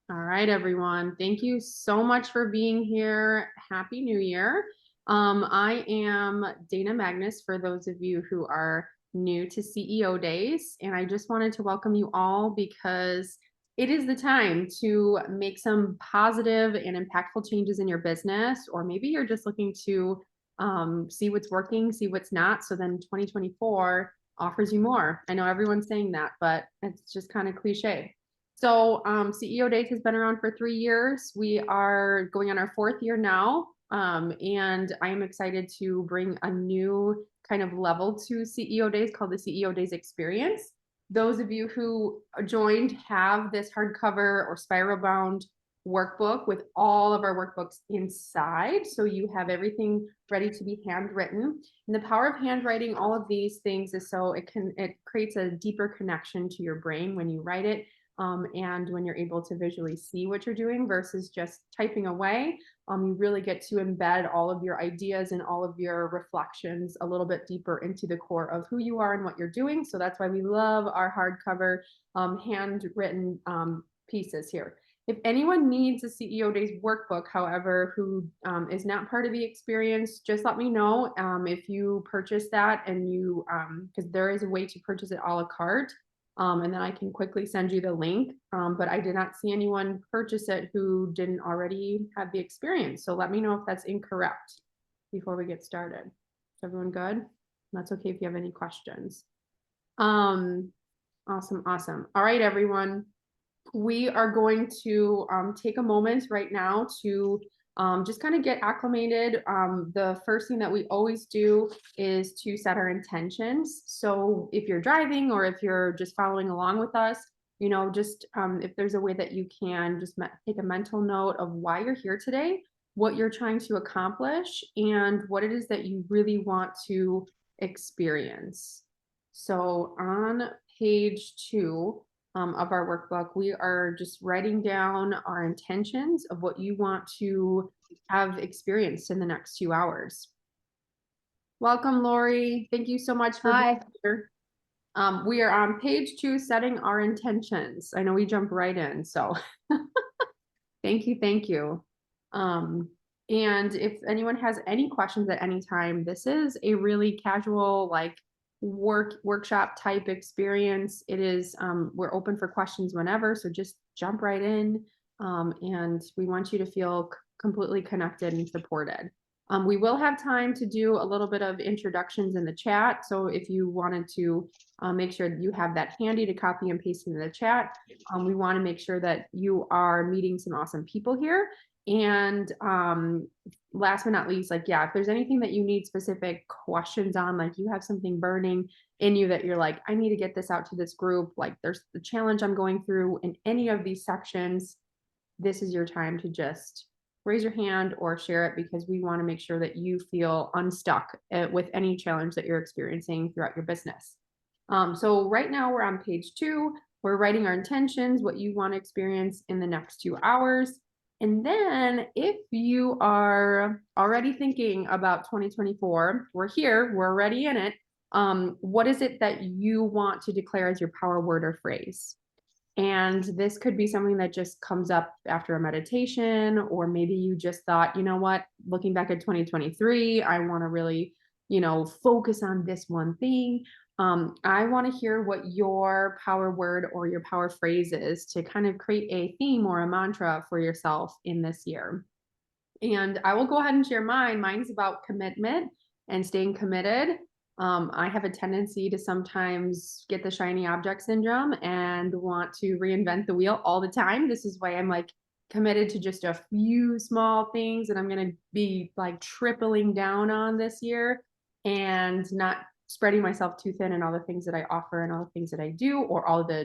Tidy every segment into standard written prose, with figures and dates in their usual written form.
All right, everyone. Thank you so much for being here. Happy New Year. I am Dana Magnus, for those of you who are new to CEO Days, and I just wanted to welcome you all because it is the time to make some positive and impactful changes in your business, or maybe you're just looking to see what's working, see what's not. So then 2024 offers you more. I know everyone's saying that, but it's just kind of cliche. So CEO Days has been around for 3 years. We are going on our fourth year now. And I am excited to bring a new kind of level to CEO Days called the CEO Days Experience. Those of you who joined have this hardcover or spiral bound workbook with all of our workbooks inside. So you have everything ready to be handwritten. And the power of handwriting all of these things is so it creates a deeper connection to your brain when you write it. And when you're able to visually see what you're doing versus just typing away, you really get to embed all of your ideas and all of your reflections a little bit deeper into the core of who you are and what you're doing. So that's why we love our hardcover handwritten pieces here. If anyone needs a CEO Days workbook, however, who is not part of the experience, just let me know if you purchase that and you, because there is a way to purchase it a la carte. And then I can quickly send you the link. But I did not see anyone purchase it who didn't already have the experience. So let me know if that's incorrect before we get started. Is everyone good? That's okay if you have any questions. Awesome. All right, everyone. We are going to take a moment right now to just kind of get acclimated. The first thing that we always do is to set our intentions. So if you're driving or if you're just following along with us, just if there's a way that you can just take a mental note of why you're here today, what you're trying to accomplish, and what it is that you really want to experience. So on page 2 of our workbook, we are just writing down our intentions of what you want to have experienced in the next 2 hours. Welcome, Lori. Thank you so much for being here. We are on page 2, setting our intentions. I know we jump right in, so thank you, thank you. And if anyone has any questions at any time, this is a really casual, like workshop type experience. It is, we're open for questions whenever, so just jump right in. And we want you to feel completely connected and supported. We will have time to do a little bit of introductions in the chat. So if you wanted to make sure that you have that handy to copy and paste into the chat, we want to make sure that you are meeting some awesome people here. And last but not least, if there's anything that you need specific questions on, like you have something burning in you that you're like, I need to get this out to this group, like there's the challenge I'm going through in any of these sections, this is your time to just raise your hand or share it, because we want to make sure that you feel unstuck with any challenge that you're experiencing throughout your business. So right now we're on page 2. We're writing our intentions, what you want to experience in the next 2 hours. And then if you are already thinking about 2024, we're here, we're already in it. What is it that you want to declare as your power word or phrase? And this could be something that just comes up after a meditation, or maybe you just thought, you know what, looking back at 2023, I want to really, focus on this one thing. I want to hear what your power word or your power phrase is to kind of create a theme or a mantra for yourself in this year. And I will go ahead and share mine. Mine's about commitment and staying committed. I have a tendency to sometimes get the shiny object syndrome and want to reinvent the wheel all the time. This is why I'm like committed to just a few small things that I'm going to be like tripling down on this year, and not spreading myself too thin in all the things that I offer and all the things that I do, or all the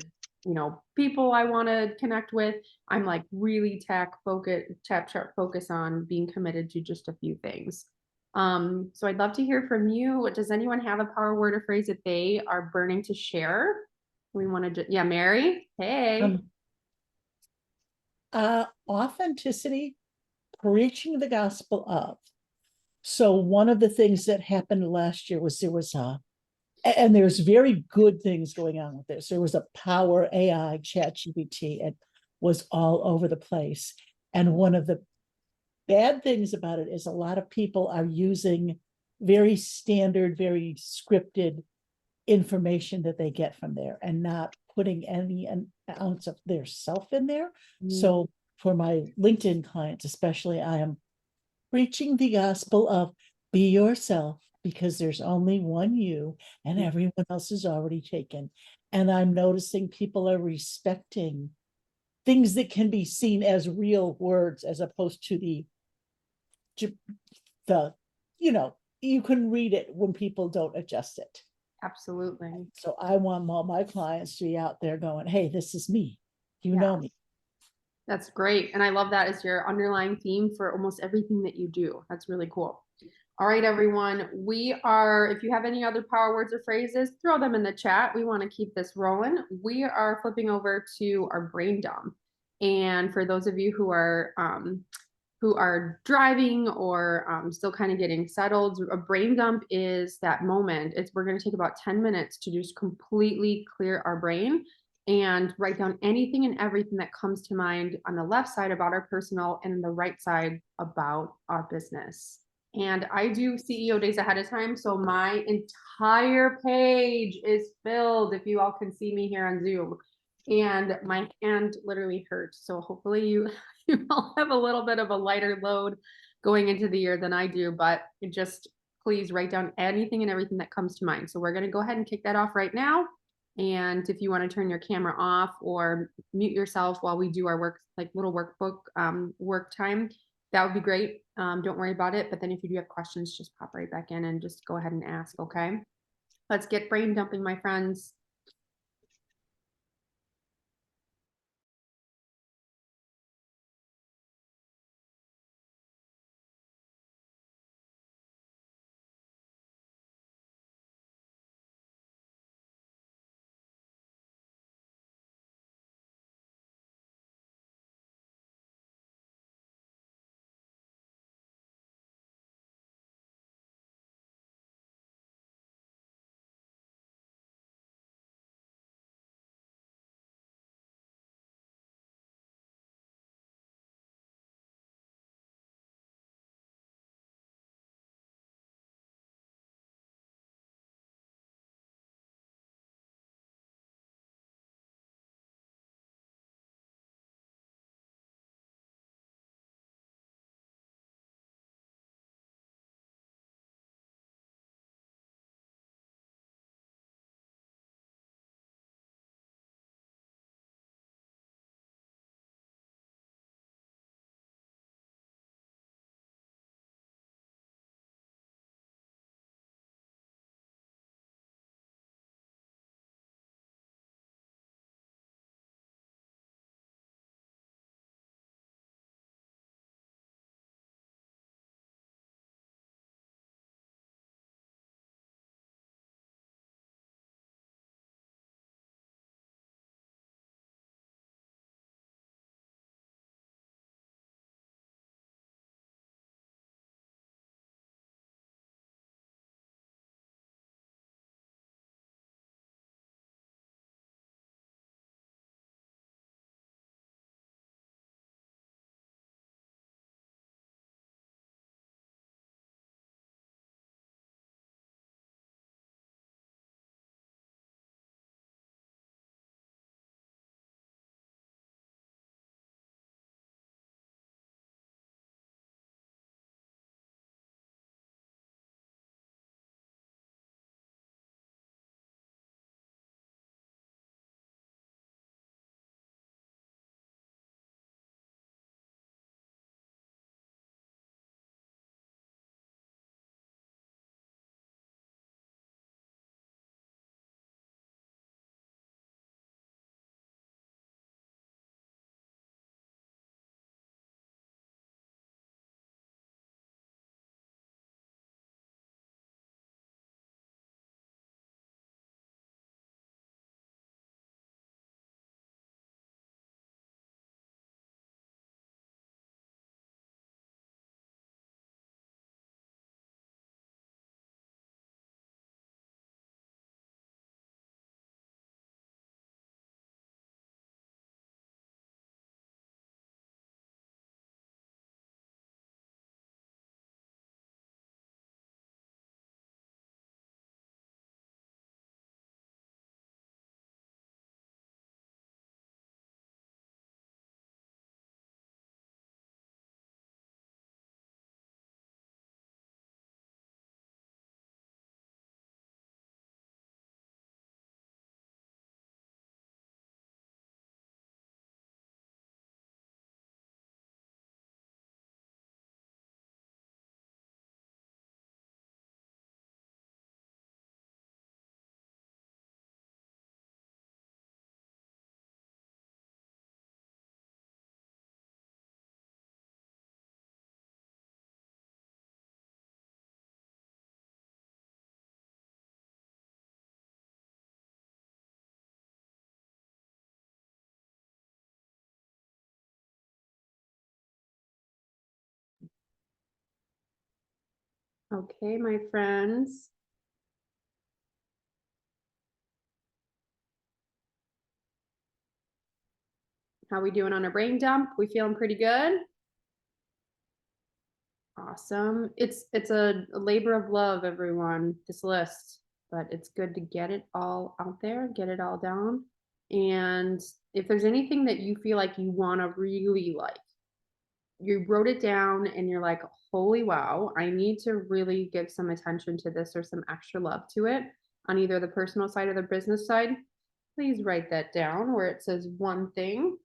people I want to connect with. I'm like really tap focus on being committed to just a few things. So I'd love to hear from you. Does anyone have a power word or phrase that they are burning to share? We want to, yeah, Mary. Hey. Authenticity, preaching the gospel of. So one of the things that happened last year was and there's very good things going on with this. There was a power AI, ChatGPT, and was all over the place. And one of the bad things about it is a lot of people are using very standard, very scripted information that they get from there and not putting any ounce of their self in there. Mm, So for my LinkedIn clients, especially, I am preaching the gospel of be yourself because there's only one you and mm, everyone else is already taken. And I'm noticing people are respecting things that can be seen as real words as opposed to the you know, you can read it when people don't adjust it. absolutely. So I want all my clients to be out there going, hey, this is me. You Yeah, know me. that's great. And I love that as your underlying theme for almost everything that you do. That's really cool. All right, everyone. We are, if you have any other power words or phrases, throw them in the chat. We want to keep this rolling. We are flipping over to our brain dump. And for those of you who are driving or still kind of getting settled, a brain dump is that moment. We're going to take about 10 minutes to just completely clear our brain and write down anything and everything that comes to mind on the left side about our personal and the right side about our business. And I do CEO days ahead of time. So my entire page is filled, if you all can see me here on Zoom. And my hand literally hurts. So hopefully you all have a little bit of a lighter load going into the year than I do, but just please write down anything and everything that comes to mind. So we're going to go ahead and kick that off right now. And if you want to turn your camera off or mute yourself while we do our work, like little workbook work time, that would be great. Don't worry about it. But then if you do have questions, just pop right back in and just go ahead and ask. Okay. Let's get brain dumping, my friends. Okay, my friends. How we doing on a brain dump? We feeling pretty good? Awesome. It's a labor of love, everyone, this list, but it's good to get it all out there, get it all down. And if there's anything that you feel like you want to really like, you wrote it down and you're like, holy wow, I need to really give some attention to this or some extra love to it on either the personal side or the business side, please write that down where it says one thing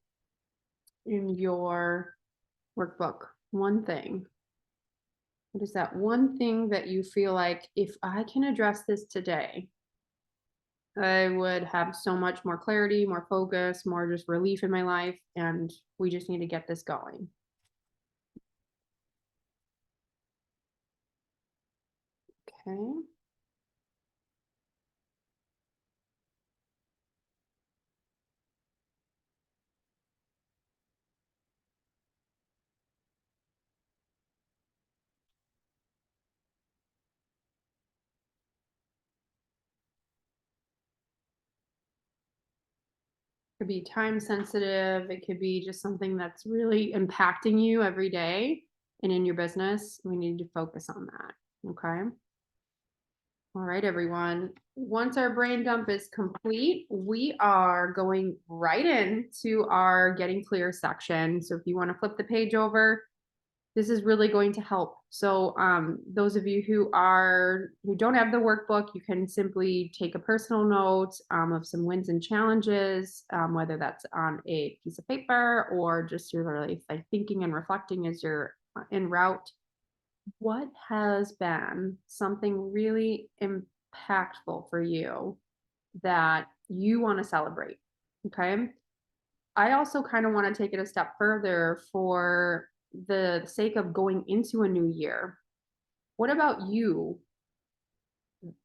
in your workbook. One thing. What is that one thing that you feel like if I can address this today, I would have so much more clarity, more focus, more just relief in my life, and we just need to get this going. Okay. Could be time sensitive. It could be just something that's really impacting you every day and in your business. We need to focus on that. Okay. All right, everyone. Once our brain dump is complete, we are going right into our getting clear section. So if you want to flip the page over, this is really going to help. So those of you who don't have the workbook, you can simply take a personal note of some wins and challenges, whether that's on a piece of paper or just you're really like thinking and reflecting as you're en route. What has been something really impactful for you that you want to celebrate? Okay. I also kind of want to take it a step further for the sake of going into a new year. What about you?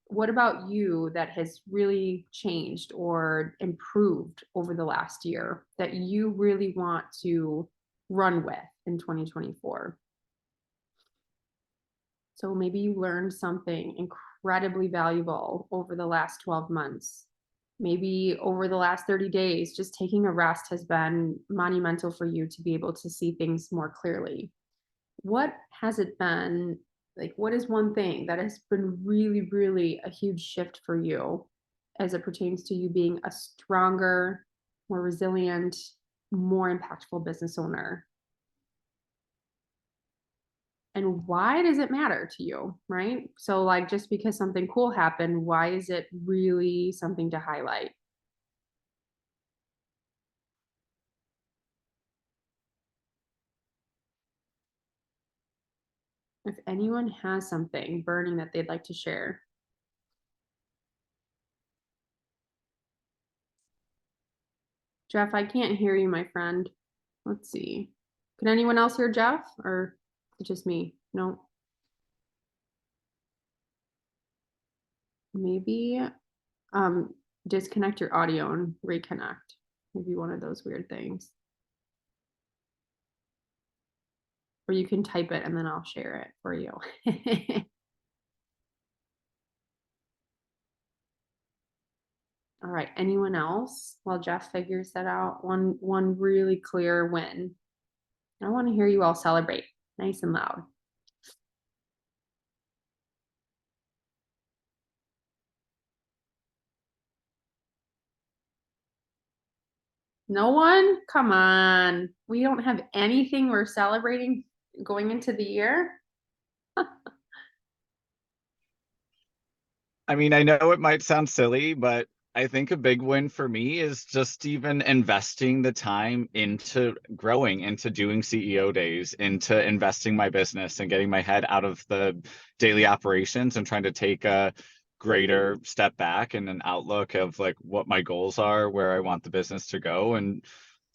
What about you that has really changed or improved over the last year that you really want to run with in 2024? So maybe you learned something incredibly valuable over the last 12 months. Maybe over the last 30 days, just taking a rest has been monumental for you to be able to see things more clearly. What has it been? Like, what is one thing that has been really, really a huge shift for you as it pertains to you being a stronger, more resilient, more impactful business owner? And why does it matter to you, right? So like just because something cool happened, why is it really something to highlight? If anyone has something burning that they'd like to share. Jeff, I can't hear you, my friend. Let's see. Can anyone else hear Jeff or just me? No. Maybe um disconnect your audio and reconnect. Maybe one of those weird things. Or you can type it and then I'll share it for you. All right, anyone else while Jeff figures that out? One really clear win. I want to hear you all celebrate nice and loud. No one? Come on. We don't have anything we're celebrating going into the year. I mean, I know it might sound silly, but I think a big win for me is just even investing the time into growing, into doing CEO days, into investing my business and getting my head out of the daily operations and trying to take a greater step back and an outlook of like what my goals are, where I want the business to go. And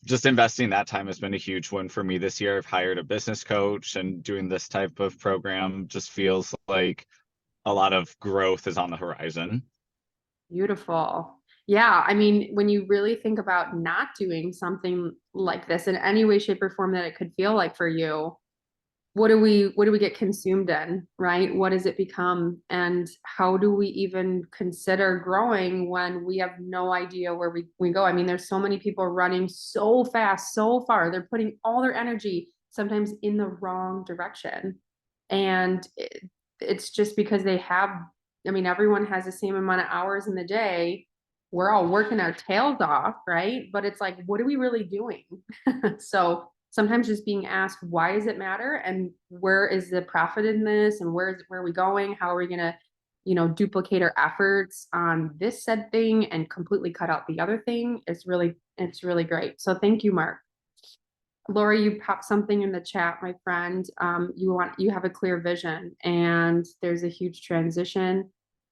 just investing that time has been a huge one for me this year. I've hired a business coach and doing this type of program just feels like a lot of growth is on the horizon. Beautiful. Yeah, I mean, when you really think about not doing something like this in any way, shape, or form that it could feel like for you, what do we get consumed in, right? What does it become? And how do we even consider growing when we have no idea where we go? I mean, there's so many people running so fast, so far. They're putting all their energy sometimes in the wrong direction. And it's just because they have, I mean, everyone has the same amount of hours in the day. We're all working our tails off, right? But it's like, what are we really doing? So sometimes just being asked, why does it matter? And where is the profit in this? And where are we going? How are we going to, duplicate our efforts on this said thing and completely cut out the other thing? It's really great. So thank you, Mark. Lori, you popped something in the chat, my friend. You have a clear vision, and there's a huge transition.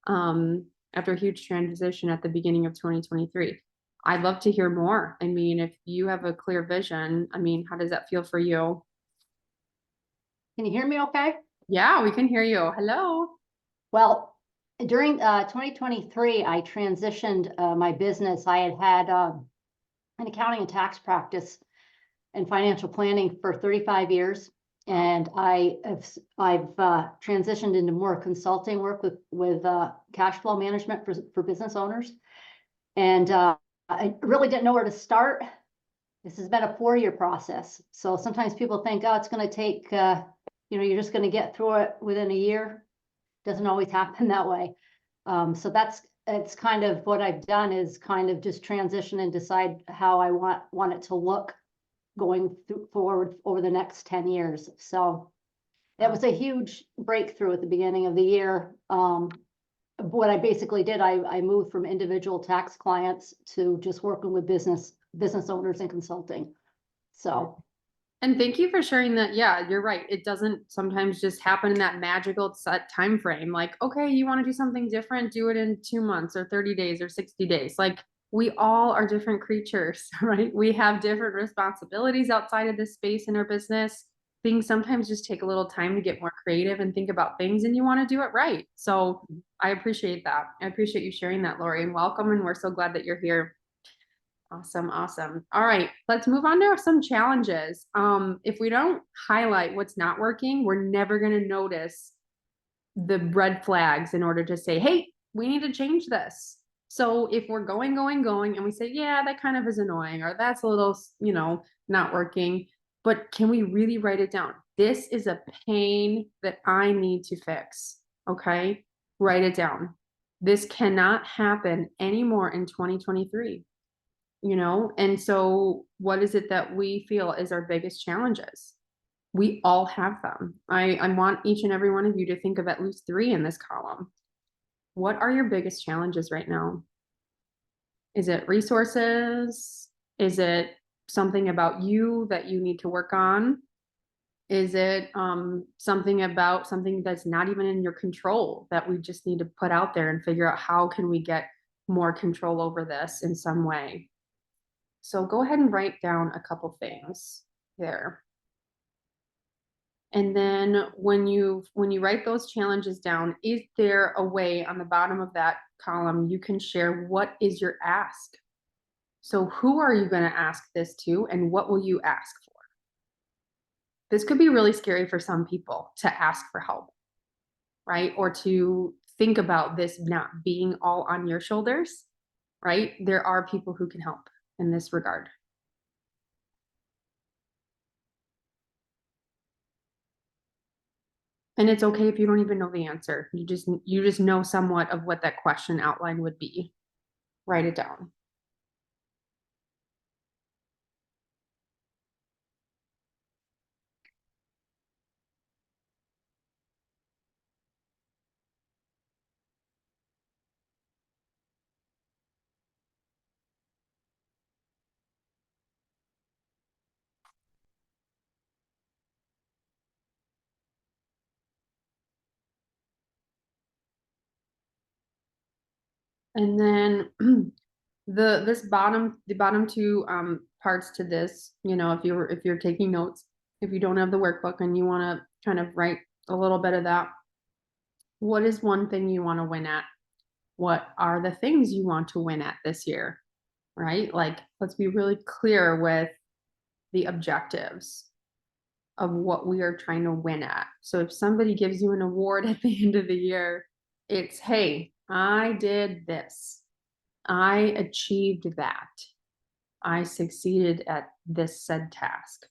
After a huge transition at the beginning of 2023. I'd love to hear more. I mean, if you have a clear vision, I mean, how does that feel for you? Can you hear me okay? Yeah, we can hear you. Hello. Well, during 2023, I transitioned my business. I had an accounting and tax practice and financial planning for 35 years. And I've transitioned into more consulting work with cash flow management for business owners. And I really didn't know where to start. This has been a 4-year process. So sometimes people think, oh, it's going to take, you're just going to get through it within a year. Doesn't always happen that way. So it's kind of what I've done is kind of just transition and decide how I want it to look going forward over the next 10 years. So that was a huge breakthrough at the beginning of the year. What I basically did, I moved from individual tax clients to just working with business owners and consulting. So. And thank you for sharing that. Yeah, you're right. It doesn't sometimes just happen in that magical set time frame. Like, okay, you want to do something different, do it in 2 months or 30 days or 60 days. Like, we all are different creatures, right? We have different responsibilities outside of this space in our business. Things sometimes just take a little time to get more creative and think about things, and you want to do it right. So I appreciate that. I appreciate you sharing that, Lori, and welcome. And we're so glad that you're here. Awesome. Awesome. All right, let's move on to some challenges. If we don't highlight what's not working, we're never going to notice the red flags in order to say, hey, we need to change this. So if we're going, and we say, yeah, that kind of is annoying, or that's a little, not working, but can we really write it down? This is a pain that I need to fix. Okay. Write it down. This cannot happen anymore in 2023. And so what is it that we feel is our biggest challenges? We all have them. I want each and every one of you to think of at least 3 in this column. What are your biggest challenges right now? Is it resources? Is it something about you that you need to work on? Is it something that's not even in your control that we just need to put out there and figure out how can we get more control over this in some way? So go ahead and write down a couple things there. And then when you write those challenges down, is there a way on the bottom of that column you can share what is your ask? So who are you going to ask this to, and what will you ask for? This could be really scary for some people to ask for help, right? Or to think about this not being all on your shoulders, right? There are people who can help in this regard. And it's okay if you don't even know the answer. You just know somewhat of what that question outline would be. Write it down. And then the bottom 2 parts to this, if you're taking notes, if you don't have the workbook and you want to kind of write a little bit of that, what is one thing you want to win at? What are the things you want to win at this year? Right? Like, let's be really clear with the objectives. of what we are trying to win at. So if somebody gives you an award at the end of the year, it's, hey, I did this. I achieved that. I succeeded at this said task.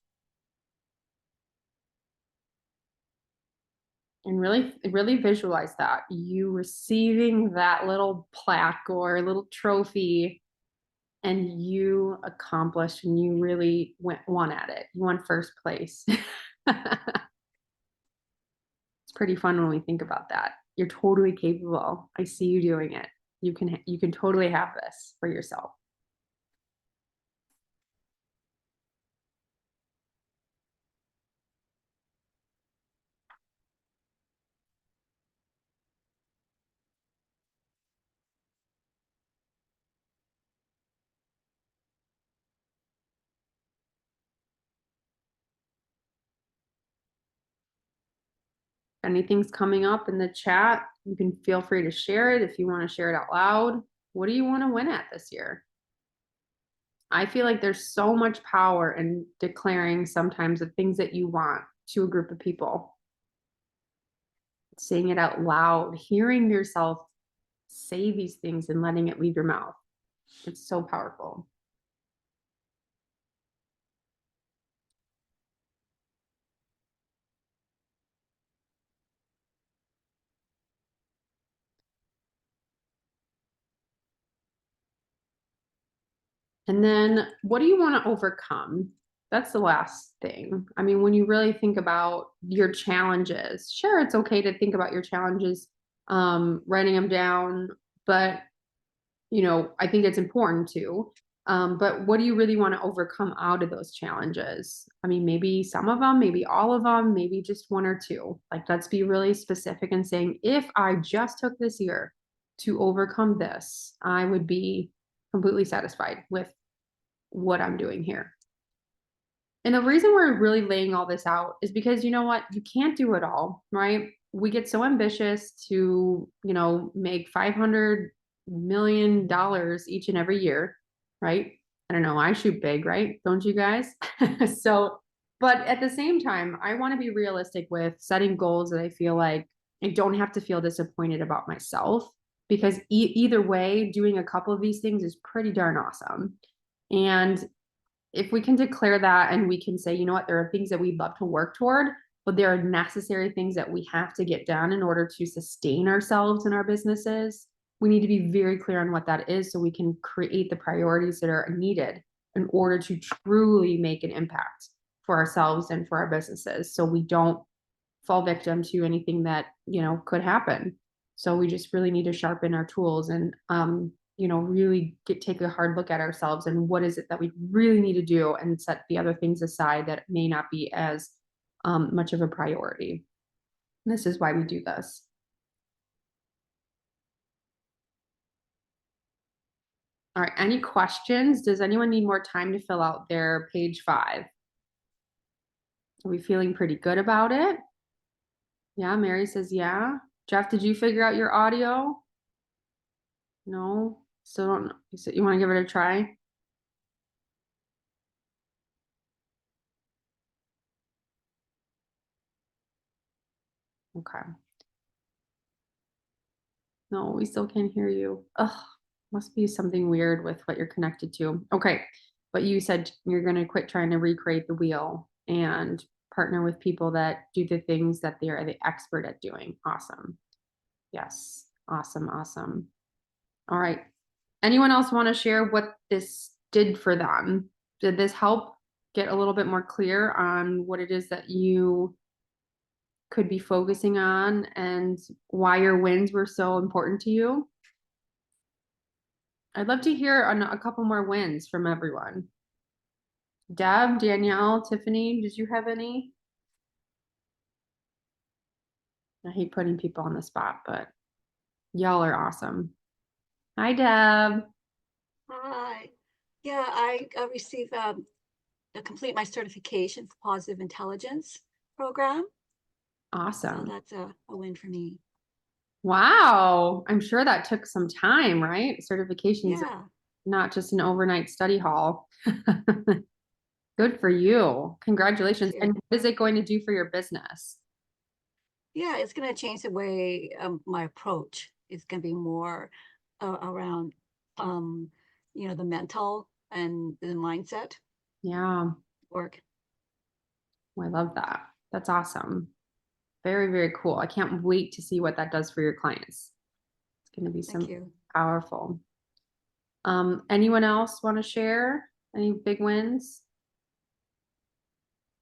And really visualize that. You receiving that little plaque or little trophy, and you accomplished and you really won at it. You won first place. It's pretty fun when we think about that. You're totally capable. I see you doing it. You can totally have this for yourself. Anything's coming up in the chat, you can feel free to share it if you want to share it out loud. What do you want to win at this year? I feel like there's so much power in declaring sometimes the things that you want to a group of people. Saying it out loud, hearing yourself say these things and letting it leave your mouth. It's so powerful. And then what do you want to overcome? That's the last thing. I mean, when you really think about your challenges, sure, it's okay to think about your challenges, writing them down, but I think it's important to. But what do you really want to overcome out of those challenges? I mean, maybe some of them, maybe all of them, maybe just one or two. Like, let's be really specific and saying, if I just took this year to overcome this, I would be completely satisfied with what I'm doing here. And the reason we're really laying all this out is because you know what? You can't do it all, right? We get so ambitious to, make $500 million each and every year, right? I don't know. I shoot big, right? Don't you guys? So, but at the same time, I want to be realistic with setting goals that I feel like I don't have to feel disappointed about myself, because either way, doing a couple of these things is pretty darn awesome. And if we can declare that and we can say, you know what, there are things that we'd love to work toward, but there are necessary things that we have to get done in order to sustain ourselves and our businesses. We need to be very clear on what that is so we can create the priorities that are needed in order to truly make an impact for ourselves and for our businesses, so we don't fall victim to anything that, could happen. So we just really need to sharpen our tools and, really take a hard look at ourselves and what is it that we really need to do, and set the other things aside that may not be as much of a priority. This is why we do this. All right, any questions? Does anyone need more time to fill out their page 5? Are we feeling pretty good about it? Yeah, Mary says yeah. Jeff, did you figure out your audio? No, still don't know. So you want to give it a try? Okay. No, we still can't hear you. Ugh, must be something weird with what you're connected to. Okay, but you said you're going to quit trying to recreate the wheel and partner with people that do the things that they are the expert at doing. Awesome. Yes. Awesome. Awesome. All right. Anyone else want to share what this did for them? Did this help get a little bit more clear on what it is that you could be focusing on and why your wins were so important to you? I'd love to hear a couple more wins from everyone. Deb, Danielle, Tiffany, did you have any? I hate putting people on the spot, but y'all are awesome. Hi, Deb. Hi. Yeah, I received complete my certification for positive intelligence program. So Awesome. that's a win for me. Wow. I'm sure that took some time, right? Certifications, Yeah. not just an overnight study hall. Good Good for you. Congratulations. Thank you. And what is it going to do for your business? Yeah, it's going to change the way my approach is going to be more around, the mental and the mindset Yeah, work. I love that. That's awesome. Very, very cool. I can't wait to see what that does for your clients. It's going to be Thank some you. powerful. Anyone else want to share any big wins?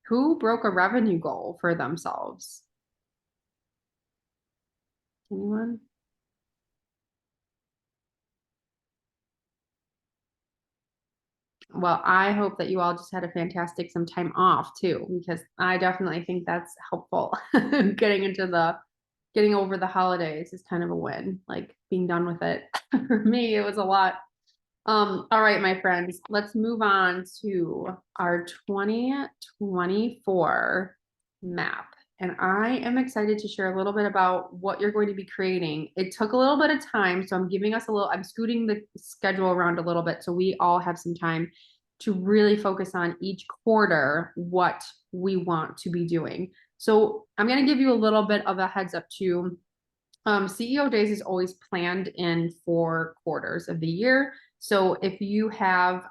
Who broke a revenue goal for themselves? Anyone? Well, I hope that you all just had a fantastic some time off too, because I definitely think that's helpful. Getting over the holidays is kind of a win, like being done with it. For me, it was a lot. All right, my friends, let's move on to our 2024 map. And I am excited to share a little bit about what you're going to be creating. It took a little bit of time, so I'm scooting the schedule around a little bit so we all have some time to really focus on each quarter what we want to be doing. So I'm going to give you a little bit of a heads up too. CEO Days is always planned in 4 quarters of the year. So if you have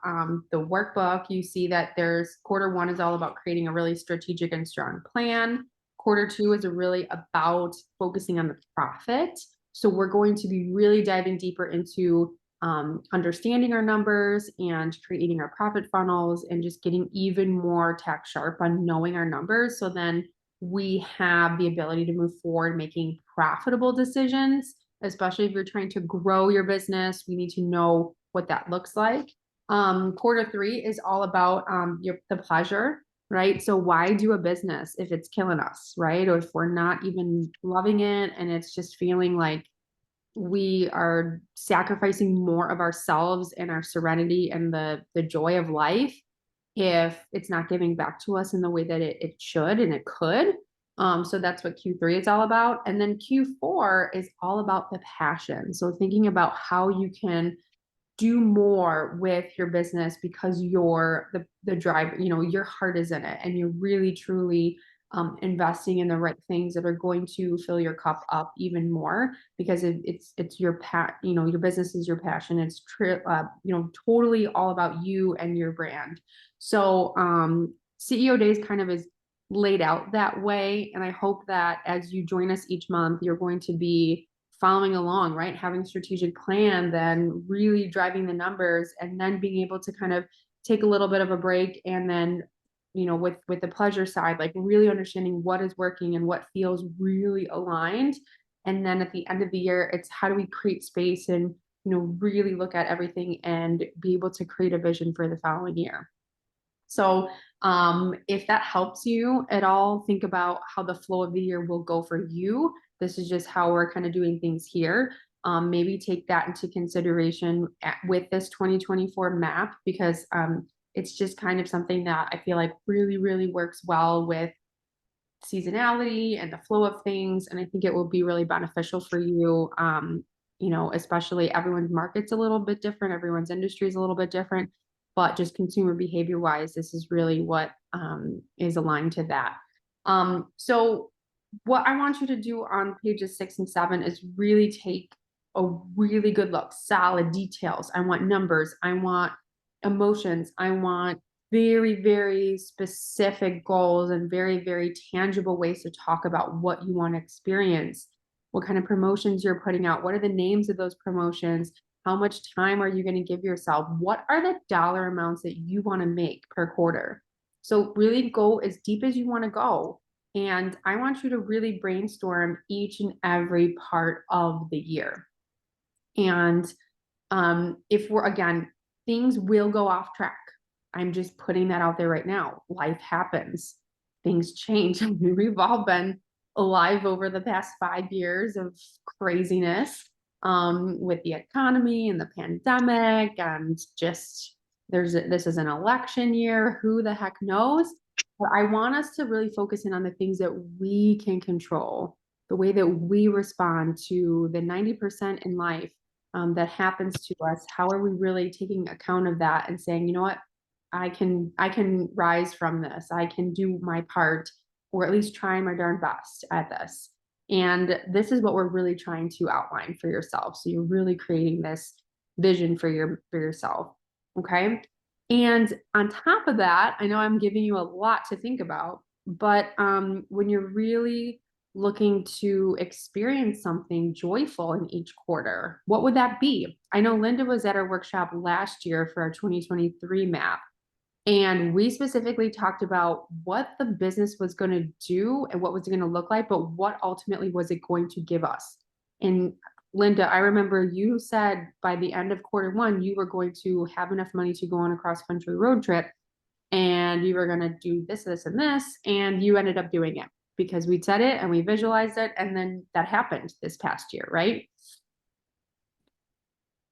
the workbook, you see that there's quarter 1 is all about creating a really strategic and strong plan. Quarter 2 is really about focusing on the profit. So we're going to be really diving deeper into understanding our numbers and creating our profit funnels and just getting even more tack sharp on knowing our numbers. So then we have the ability to move forward making profitable decisions, especially if you're trying to grow your business. We need to know what that looks like. Quarter 3 is all about the pleasure, right? So why do a business if it's killing us, right? Or if we're not even loving it and it's just feeling like we are sacrificing more of ourselves and our serenity and the joy of life if it's not giving back to us in the way that it should and it could. So that's what Q3 is all about. And then Q4 is all about the passion. So thinking about how you can do more with your business because you're the driver, your heart is in it and you're really truly investing in the right things that are going to fill your cup up even more because it's your your business is your passion. It's totally all about you and your brand. So CEO Days kind of is laid out that way. And I hope that as you join us each month, you're going to be following along, right? Having a strategic plan, then really driving the numbers and then being able to kind of take a little bit of a break. And then, with the pleasure side, like really understanding what is working and what feels really aligned. And then at the end of the year, it's how do we create space and, really look at everything and be able to create a vision for the following year. So if that helps you at all, think about how the flow of the year will go for you. This is just how we're kind of doing things here. Maybe take that into consideration with this 2024 map because it's just kind of something that I feel like really, really works well with seasonality and the flow of things. And I think it will be really beneficial for you. Especially everyone's market's a little bit different, everyone's industry is a little bit different, but just consumer behavior wise, this is really what is aligned to that. So what I want you to do on pages 6 and 7 is really take a really good look, solid details. I want numbers, I want emotions, I want very, very specific goals and very, very tangible ways to talk about what you want to experience, what kind of promotions you're putting out, what are the names of those promotions, how much time are you going to give yourself, what are the dollar amounts that you want to make per quarter. So really go as deep as you want to go. And I want you to really brainstorm each and every part of the year. And if things will go off track. I'm just putting that out there right now. Life happens, things change. We've all been alive over the past 5 years of craziness with the economy and the pandemic, and just this is an election year. Who the heck knows? But I want us to really focus in on the things that we can control, the way that we respond to the 90% in life that happens to us. How are we really taking account of that and saying, you know what, I can rise from this. I can do my part, or at least try my darn best at this. And this is what we're really trying to outline for yourself. So you're really creating this vision for yourself. Okay. And on top of that, I know I'm giving you a lot to think about, but when you're really looking to experience something joyful in each quarter, what would that be? I know Linda was at our workshop last year for our 2023 map. And we specifically talked about what the business was going to do and what was it going to look like, but what ultimately was it going to give us? And Linda, I remember you said by the end of quarter 1, you were going to have enough money to go on a cross country road trip and you were going to do this, this, and this. And you ended up doing it because we said it and we visualized it. And then that happened this past year, right?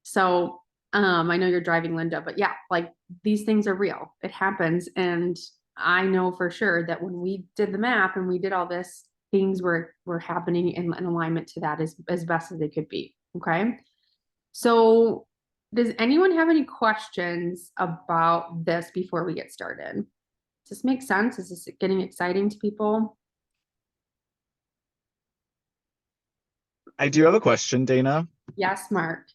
So I know you're driving, Linda, but yeah, like these things are real. It happens. And I know for sure that when we did the map and we did all this, things were happening in alignment to that as best as they could be. Okay. So does anyone have any questions about this before we get started? Does this make sense? Is this getting exciting to people? I do have a question, Dana. Yes, Mark.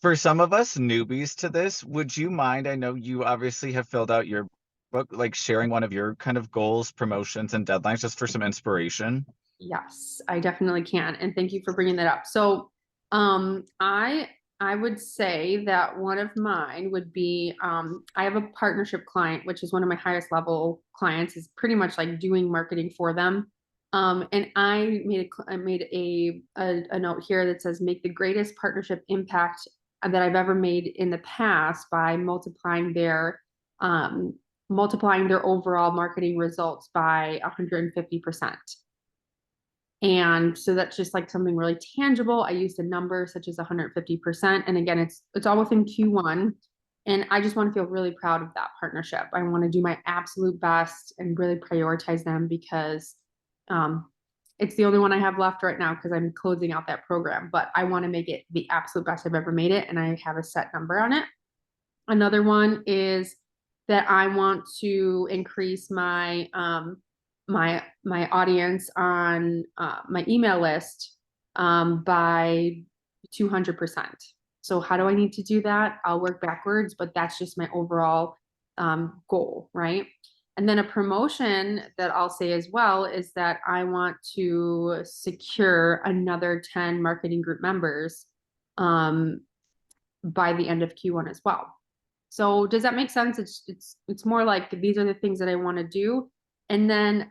For some of us newbies to this, would you mind? I know you obviously have filled out your book, like sharing one of your kind of goals, promotions, and deadlines just for some inspiration. Yes, I definitely can. And thank you for bringing that up. So, I would say that one of mine would be, I have a partnership client, which is one of my highest level clients, is pretty much like doing marketing for them. And I made a note here that says, make the greatest partnership impact that I've ever made in the past by multiplying their overall marketing results by 150%. And so that's just like something really tangible. I used a number such as 150%. And again, it's all within Q1. And I just want to feel really proud of that partnership. I want to do my absolute best and really prioritize them because it's the only one I have left right now because I'm closing out that program. But I want to make it the absolute best I've ever made it. And I have a set number on it. Another one is that I want to increase my my audience on my email list by 200%. So how do I need to do that? I'll work backwards, but that's just my overall goal, right? And then a promotion that I'll say as well is that I want to secure another 10 marketing group members by the end of Q1 as well. So does that make sense? It's more like these are the things that I want to do. And then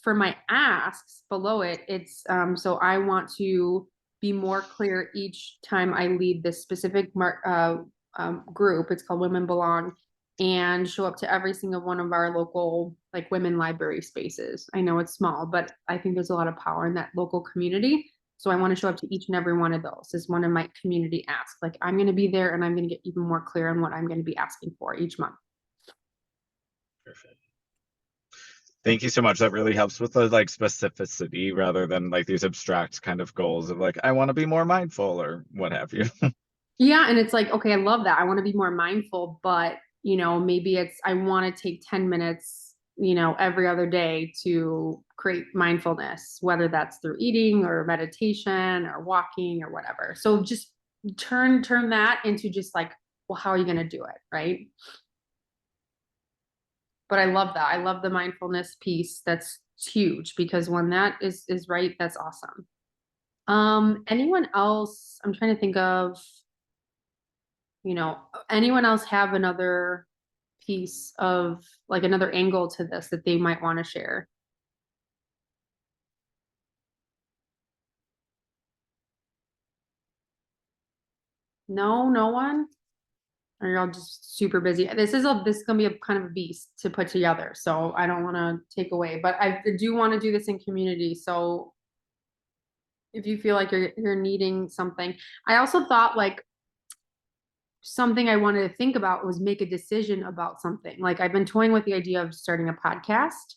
for my asks below it, it's so I want to be more clear each time I lead this specific group. It's called Women Belong, and show up to every single one of our local like women library spaces. I know it's small, but I think there's a lot of power in that local community. So I want to show up to each and every one of those as one of my community asks. Like I'm going to be there and I'm going to get even more clear on what I'm going to be asking for each month. Perfect. Thank you so much. That really helps with the like specificity rather than like these abstract kind of goals of like, I want to be more mindful or what have you. Yeah. And it's like, okay, I love that. I want to be more mindful, but you know, maybe it's, I want to take 10 minutes, you know, every other day to create mindfulness, whether that's through eating or meditation or walking or whatever. So just turn that into just like, well, how are you going to do it? Right. But I love that. I love the mindfulness piece. That's huge because when that is right, that's awesome. Anyone else? I'm trying to think of, you know, anyone else have another piece of like another angle to this that they might want to share? No, no one? Or y'all just super busy? This is gonna be a kind of a beast to put together, so I don't want to take away, but I do want to do this in community. So if you feel like you're needing something, I also thought like something I wanted to think about was make a decision about something. Like I've been toying with the idea of starting a podcast.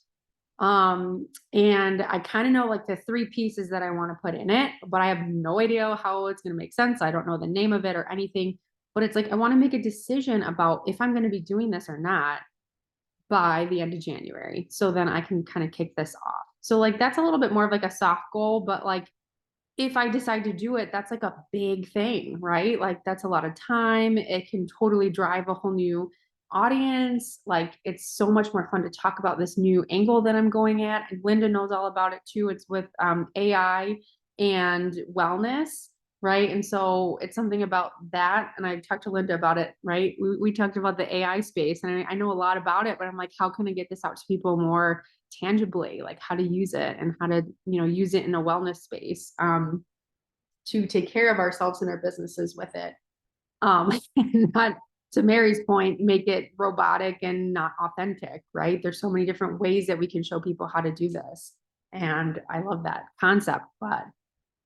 And I kind of know like the 3 pieces that I want to put in it, but I have no idea how it's going to make sense. I don't know the name of it or anything. but it's like, I want to make a decision about if I'm going to be doing this or not by the end of January. So then I can kind of kick this off. So like, that's a little bit more of like a soft goal, but like, if I decide to do it, that's like a big thing, right? Like that's a lot of time. It can totally drive a whole new audience. Like it's so much more fun to talk about this new angle that I'm going at. And Linda knows all about it too. It's with AI and wellness, right? And so it's something about that. And I've talked to Linda about it, right? We talked about the AI space, and I know a lot about it, but I'm like, how can I get this out to people more tangibly, like how to use it and how to, use it in a wellness space, to take care of ourselves and our businesses with it. And not, to Mary's point, make it robotic and not authentic, right? There's so many different ways that we can show people how to do this. And I love that concept, but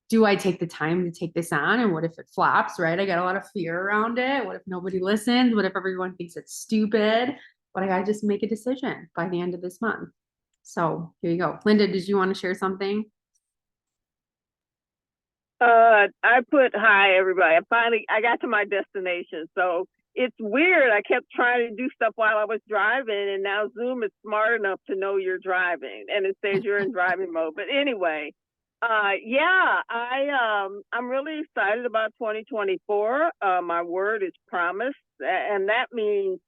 do I take the time to take this on? And what if it flops, right? I got a lot of fear around it. What if nobody listens? What if everyone thinks it's stupid? But I gotta just make a decision by the end of this month. So here you go. Linda, did you want to share something? I put hi everybody. I got to my destination. So it's weird. I kept trying to do stuff while I was driving, and now Zoom is smart enough to know you're driving and it says you're in driving mode. But anyway, I'm really excited about 2024. My word is promise, and that means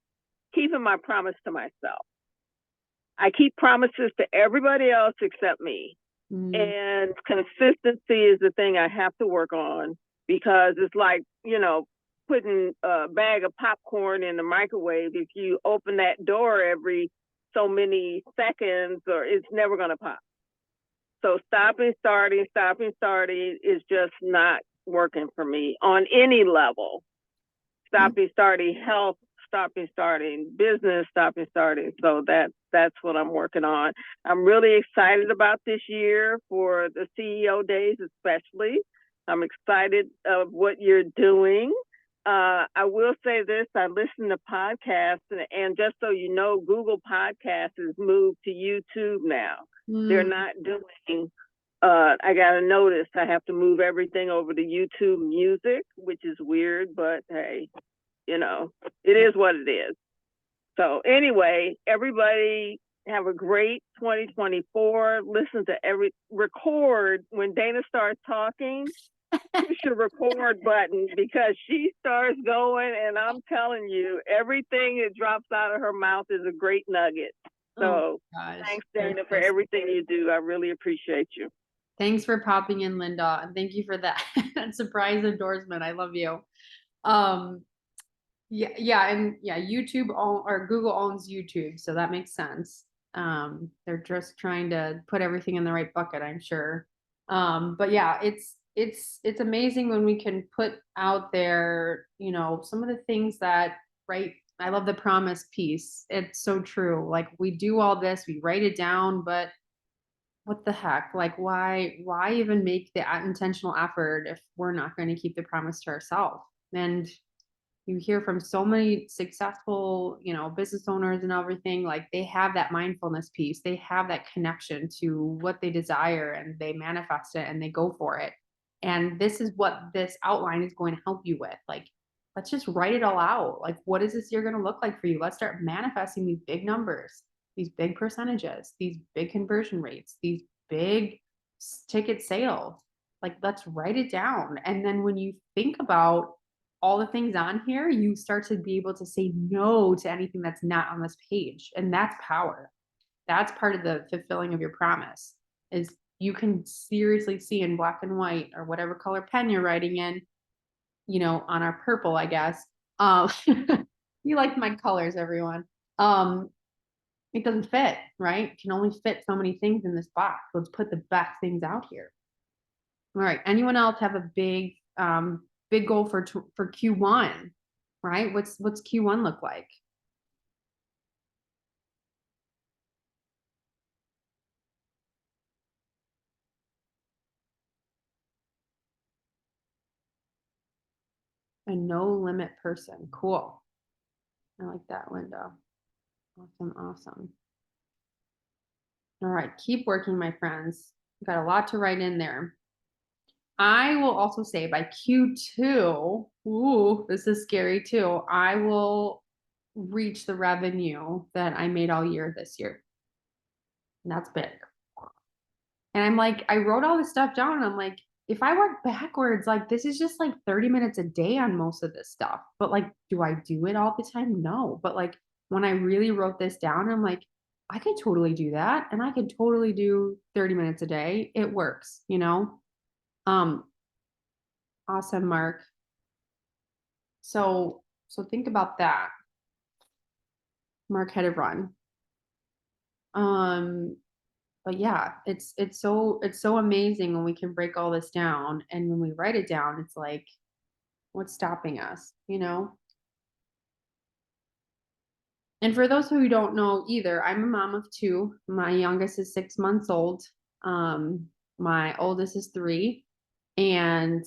keeping my promise to myself. I keep promises to everybody else except me. And consistency is the thing I have to work on, because it's like, putting a bag of popcorn in the microwave. If you open that door every so many seconds, or it's never going to pop. So stopping, starting is just not working for me on any level. Stopping, starting, health, stopping, starting, business, stopping, starting. So that's what I'm working on. I'm really excited about this year for the CEO days, especially. I'm excited of what you're doing. I will say this, I listen to podcasts, and just so you know, Google Podcasts has moved to YouTube now. They're not doing, I got to notice I have to move everything over to YouTube Music, which is weird, but hey, it is what it is. So anyway, everybody have a great 2024. Listen to record when Dana starts talking. Push your record button, because she starts going, and I'm telling you, everything that drops out of her mouth is a great nugget. So thanks, Dana, for everything you do. I really appreciate you. Thanks for popping in, Linda, and thank you for that surprise endorsement. I love you. YouTube or Google owns YouTube, so that makes sense. They're just trying to put everything in the right bucket, I'm sure. But yeah, it's amazing when we can put out there, some of the things that, right? I love the promise piece. It's so true. Like, we do all this, we write it down, but what the heck? Like, why even make the intentional effort if we're not going to keep the promise to ourselves? And you hear from so many successful, business owners and everything, like they have that mindfulness piece. They have that connection to what they desire, and they manifest it and they go for it. And this is what this outline is going to help you with. Like, let's just write it all out. Like, what is this year going to look like for you? Let's start manifesting these big numbers, these big percentages, these big conversion rates, these big ticket sales. Like, let's write it down. And then when you think about all the things on here, you start to be able to say no to anything that's not on this page. And that's power. That's part of the fulfilling of your promise, is you can seriously see in black and white, or whatever color pen you're writing in, on our purple, I guess. You like my colors, everyone. It doesn't fit, right? It can only fit so many things in this box. Let's put the best things out here. All right. Anyone else have a big goal for Q1, right? What's Q1 look like? A no limit person. Cool. I like that, Linda. Awesome. All right. Keep working, my friends. Got a lot to write in there. I will also say by Q2, ooh, this is scary too. I will reach the revenue that I made all year this year. And that's big. And I'm like, I wrote all this stuff down and I'm like, if I work backwards, like this is just like 30 minutes a day on most of this stuff. But like, do I do it all the time? No. But like when I really wrote this down, I'm like, I could totally do that. And I could totally do 30 minutes a day. It works, you know? Um, awesome, Mark. So think about that. Mark had a run. Um, but yeah, it's so amazing when we can break all this down, and when we write it down, it's like, what's stopping us, you know? And for those who don't know either, I'm a mom of two. My youngest is 6 months old. Um, my oldest is 3. And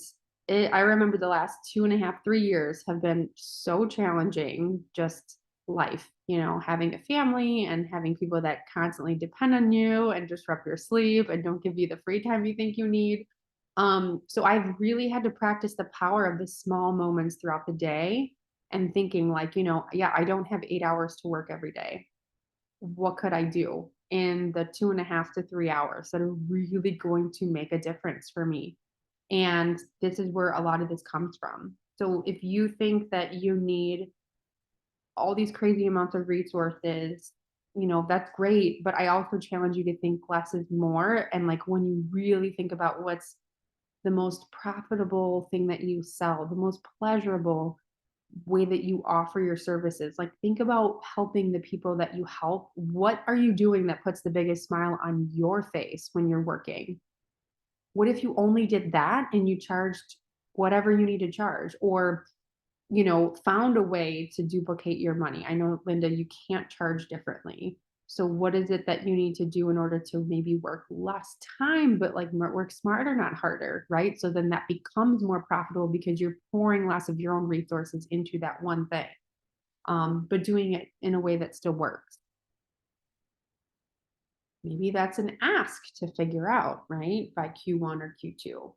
I remember the last 2.5, 3 years have been so challenging, just life, you know, having a family and having people that constantly depend on you and disrupt your sleep and don't give you the free time you think you need. So I've really had to practice the power of the small moments throughout the day and thinking like, you know, yeah, I don't have 8 hours to work every day. What could I do in the 2.5 to 3 hours that are really going to make a difference for me? And this is where a lot of this comes from. So if you think that you need all these crazy amounts of resources, you know, that's great. But I also challenge you to think less is more. And like when you really think about what's the most profitable thing that you sell, the most pleasurable way that you offer your services, like think about helping the people that you help. What are you doing that puts the biggest smile on your face when you're working? What if you only did that and you charged whatever you need to charge, or, you know, found a way to duplicate your money? I know, Linda, you can't charge differently. So what is it that you need to do in order to maybe work less time, but like work smarter, not harder, right? So then that becomes more profitable because you're pouring less of your own resources into that one thing, but doing it in a way that still works. Maybe that's an ask to figure out, right? By Q1 or Q2.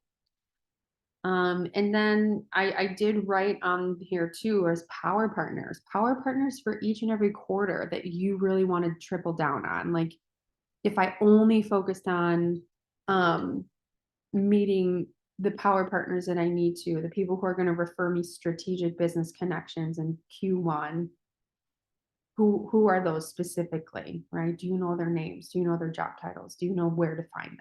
And then I did write on here too as power partners for each and every quarter that you really want to triple down on. Like if I only focused on meeting the power partners that I need to, the people who are going to refer me strategic business connections in Q1, who are those specifically, right? Do you know their names? Do you know their job titles? Do you know where to find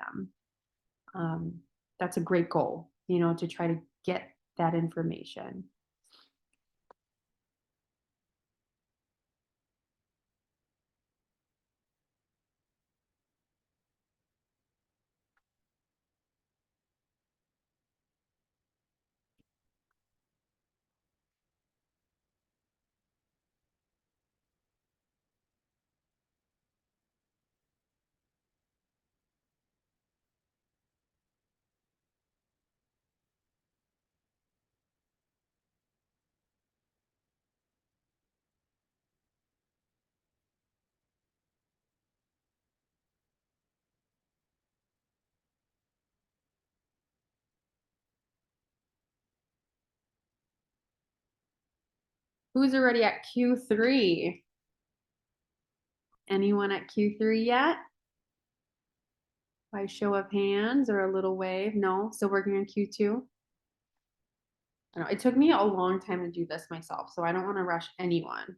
them? That's a great goal, you know, to try to get that information. Who's already at Q3? Anyone at Q3 yet? By show of hands or a little wave? No, still working on Q2? I know it took me a long time to do this myself, so I don't want to rush anyone.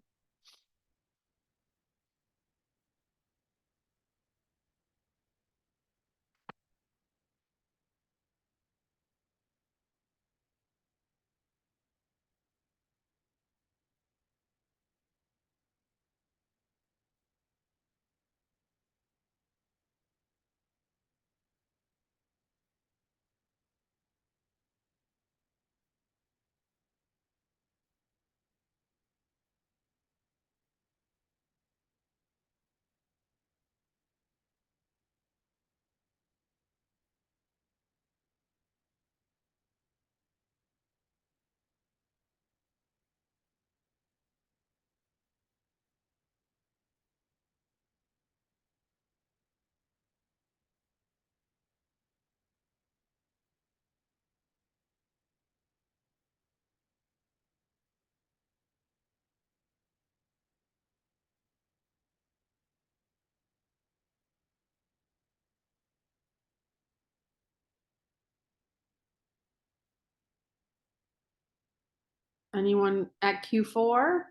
Anyone at Q4?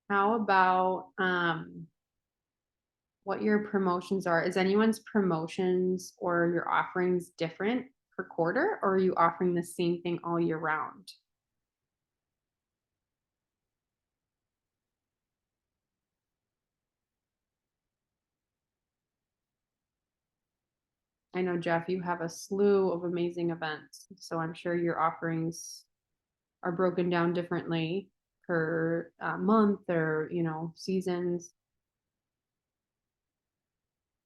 How about what your promotions are? Is anyone's promotions or your offerings different per quarter, or are you offering the same thing all year round? I know, Jeff, you have a slew of amazing events, so I'm sure your offerings are broken down differently per month or, seasons.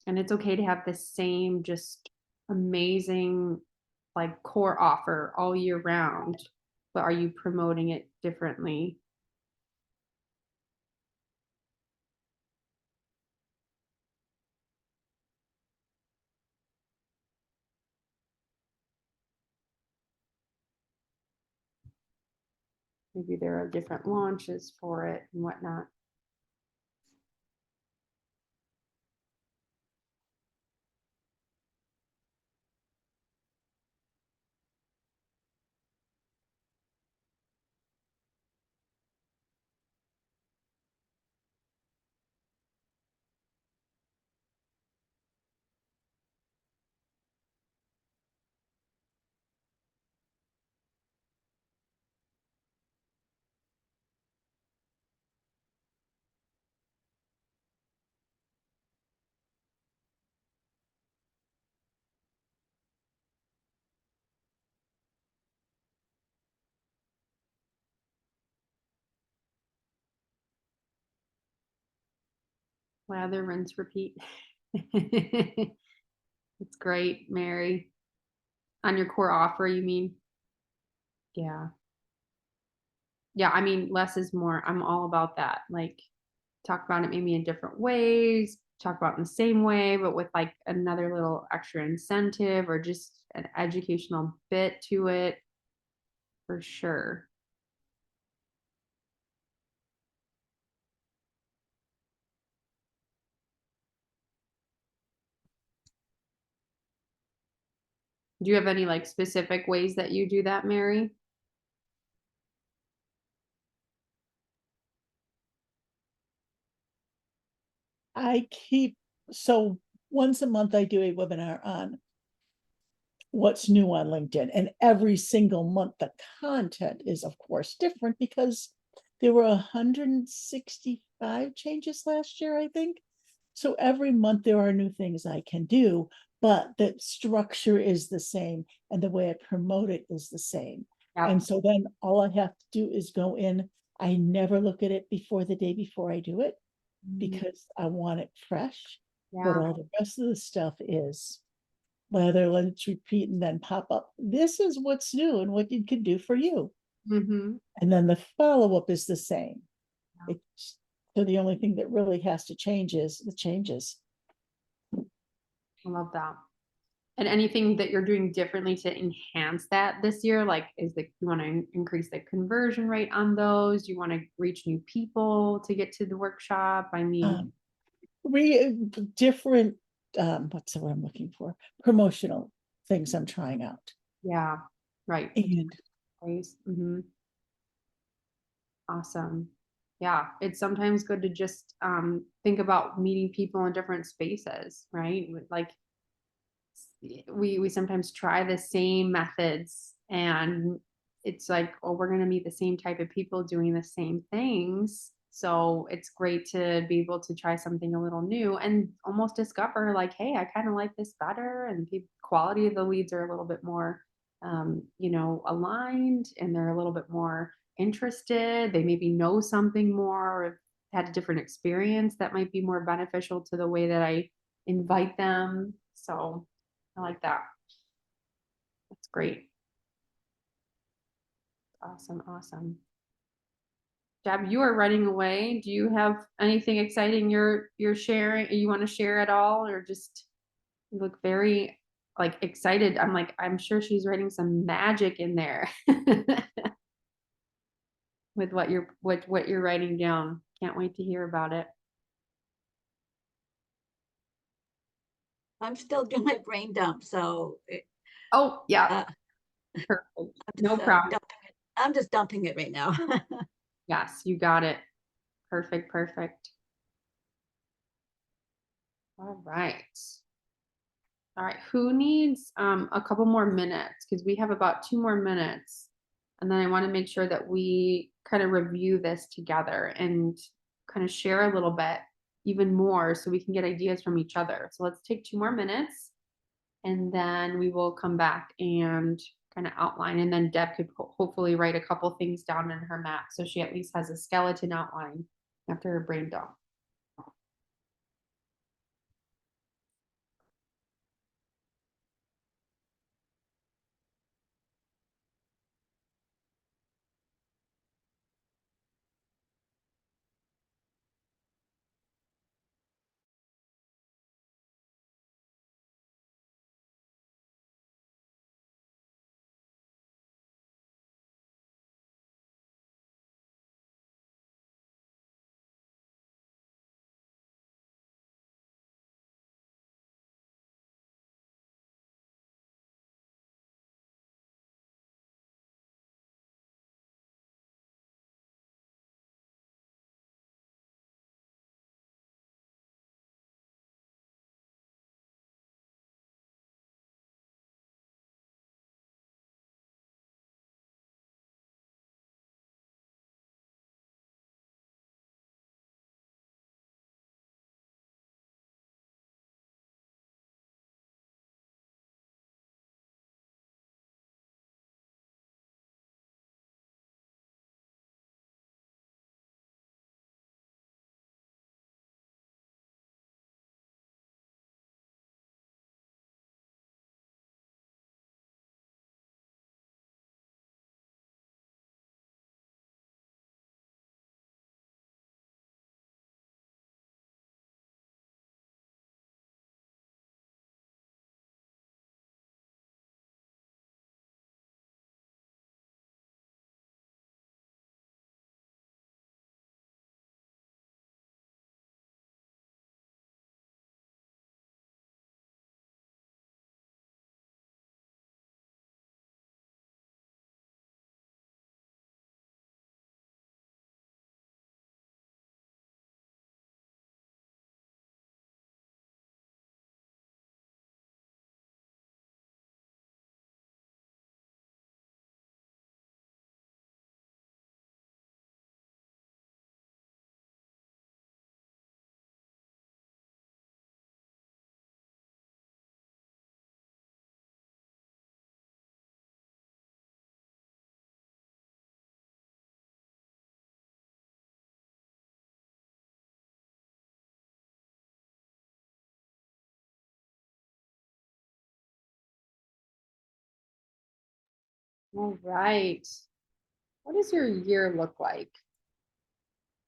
And it's okay to have the same just amazing like core offer all year round, but are you promoting it differently? Maybe there are different launches for it and whatnot. Lather, rinse, repeat. It's great, Mary. On your core offer, you mean? Yeah. Yeah, I mean, less is more. I'm all about that. Like, talk about it maybe in different ways, talk about it in the same way, but with like another little extra incentive or just an educational bit to it, for sure. Do you have any like specific ways that you do that, Mary? So once a month I do a webinar on what's new on LinkedIn, and every single month the content is of course different because there were 165 changes last year, I think. So every month there are new things I can do, but the structure is the same and the way I promote it is the same. Yeah. And so then all I have to do is go in. I never look at it before the day before I do it because I want it fresh. But Yeah. all the rest of the stuff is whether let's repeat and then pop up. This is what's new and what it can do for you. Mm-hmm. And then the follow-up is the same. It's so the only thing that really has to change is the changes. I love that. And anything that you're doing differently to enhance that this year? Like, you want to increase the conversion rate on those? You want to reach new people to get to the workshop? I mean, Different, what's the word I'm looking for? Promotional things I'm trying out. yeah, right. And Mm-hmm. Awesome. Yeah, it's sometimes good to just think about meeting people in different spaces, right? Like we sometimes try the same methods and it's like, oh, we're going to meet the same type of people doing the same things. So it's great to be able to try something a little new and almost discover like, hey, I kind of like this better. And the quality of the leads are a little bit more, aligned and they're a little bit more interested, they maybe know something more, or had a different experience that might be more beneficial to the way that I invite them. So I like that. That's great. Awesome, awesome. Deb, you are running away. Do you have anything exciting you're sharing, you want to share at all, or just you look very like excited? I'm like, I'm sure she's writing some magic in there with what you're writing down. Can't wait to hear about it. I'm still doing my brain dump, so Oh, yeah. uh, Perfect. I'm No just, problem. dumping it. I'm just dumping it right now. Yes, you got it. Perfect, perfect. All right. All right, who needs a couple more minutes? Because we have about 2 more minutes. And then I want to make sure that we kind of review this together and kind of share a little bit even more so we can get ideas from each other. So let's take 2 more minutes and then we will come back and kind of outline. And then Deb could hopefully write a couple things down in her map so she at least has a skeleton outline after her brain dump. All right. What does your year look like?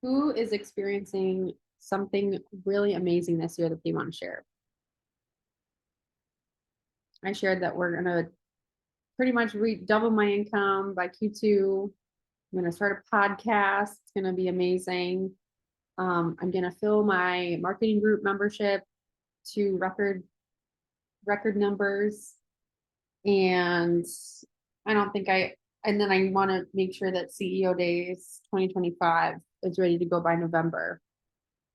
Who is experiencing something really amazing this year that they want to share? I shared that we're gonna pretty much double my income by Q2. I'm gonna start a podcast. It's gonna be amazing. I'm gonna fill my marketing group membership to record numbers. And I don't think and then I want to make sure that CEO Days 2025 is ready to go by November.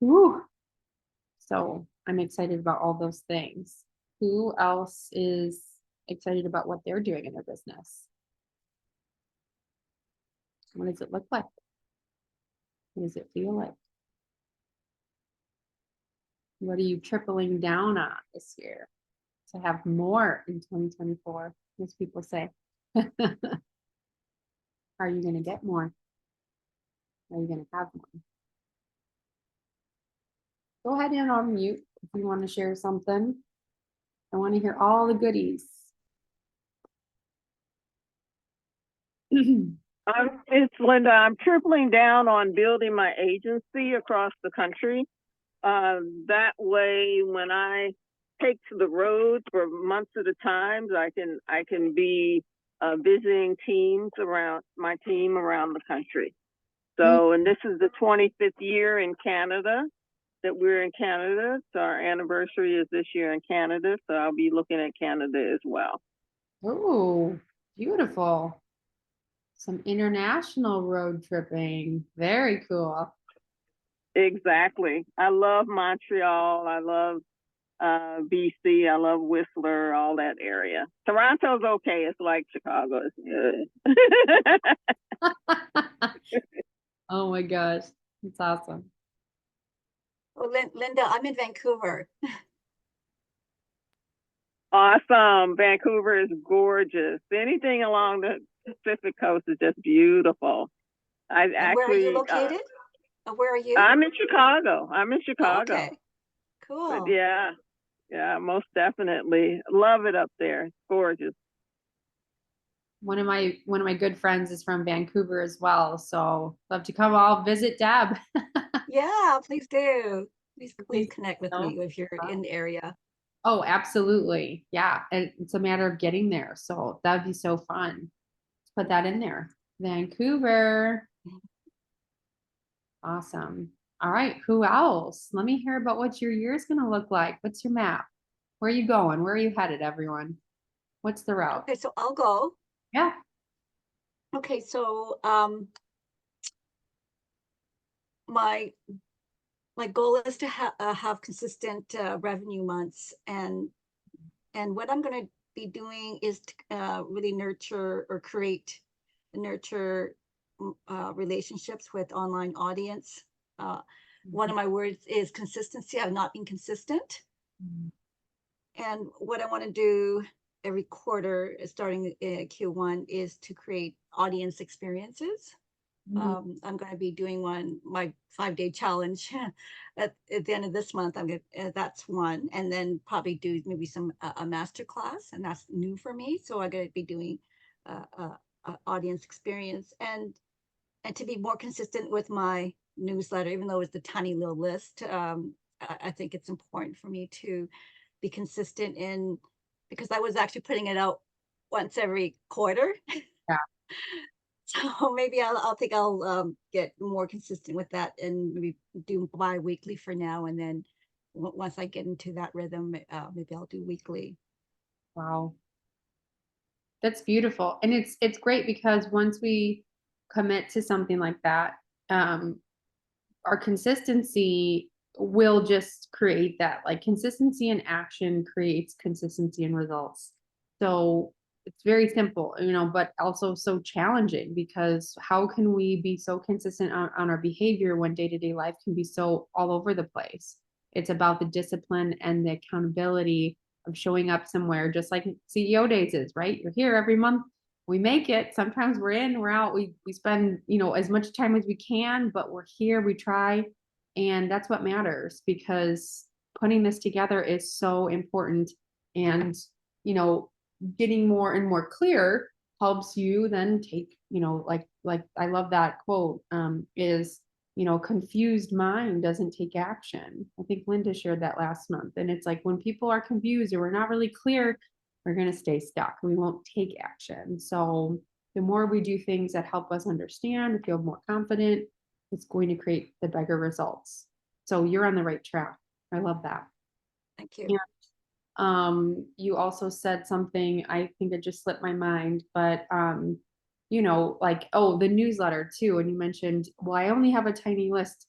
Woo! So I'm excited about all those things. Who else is excited about what they're doing in their business? What does it look like? What does it feel like? What are you tripling down on this year to have more in 2024? As people say, are you going to get more? Are you gonna have one? Go ahead and unmute if you want to share something. I want to hear all the goodies. It's Linda. I'm tripling down on building my agency across the country. That way, when I take to the road for months at a time, I can be visiting teams around my team around the country. So, and this is the 25th year in Canada that we're in Canada. So our anniversary is this year in Canada. So I'll be looking at Canada as well. Oh, beautiful. Some international road tripping. Very cool. Exactly. I love Montreal. I love BC. I love Whistler, all that area. Toronto's okay. It's like Chicago. It's good. Oh my gosh. It's awesome. Well, Linda, I'm in Vancouver. Awesome. Vancouver is gorgeous. Anything along the Pacific coast is just beautiful. I And actually, where are you located? Where are you? I'm in Chicago. I'm in Oh, Chicago. okay, cool. But yeah, most definitely. Love it up there. It's gorgeous. One of my good friends is from Vancouver as well. So love to come all visit Deb. Yeah, please do. Please Please connect with do. me if you're in the area. Oh, absolutely. Yeah. And it's a matter of getting there. So that'd be so fun. Let's put that in there. Vancouver. Awesome. All right. Who else? Let me hear about what your year's going to look like. What's your map? Where are you going? Where are you headed, everyone? What's the route? Okay, so I'll go. Yeah. Okay, so my goal is to have consistent revenue months, and what I'm going to be doing is to really nurture relationships with online audience. One of my words is consistency. I've not been consistent. And what I want to do every quarter, starting in Q1, is to create audience experiences. I'm going to be doing my 5-day challenge at the end of this month. That's one, and then probably do maybe a master class, and that's new for me. So I'm going to be doing audience experience, and to be more consistent with my newsletter, even though it's a tiny little list. I think it's important for me to be consistent because I was actually putting it out once every quarter. Yeah. So maybe I'll get more consistent with that and maybe do bi-weekly for now. And then once I get into that rhythm, maybe I'll do weekly. Wow. That's beautiful. And it's great because once we commit to something like that, our consistency will just create that. Like consistency in action creates consistency in results. So it's very simple, but also so challenging, because how can we be so consistent on our behavior when day-to-day life can be so all over the place? It's about the discipline and the accountability of showing up somewhere, just like CEO Days is, right? You're here every month. We make it. Sometimes we're in, we're out. We spend, as much time as we can, but we're here, we try. And that's what matters, because putting this together is so important. And, getting more and more clear helps you then take, like I love that quote, is, confused mind doesn't take action. I think Linda shared that last month. And it's like when people are confused or we're not really clear, we're going to stay stuck. We won't take action. So the more we do things that help us understand, feel more confident, it's going to create the bigger results. So you're on the right track. I love that. Thank you. You also said something, I think it just slipped my mind, but like, the newsletter too. And you mentioned, well, I only have a tiny list.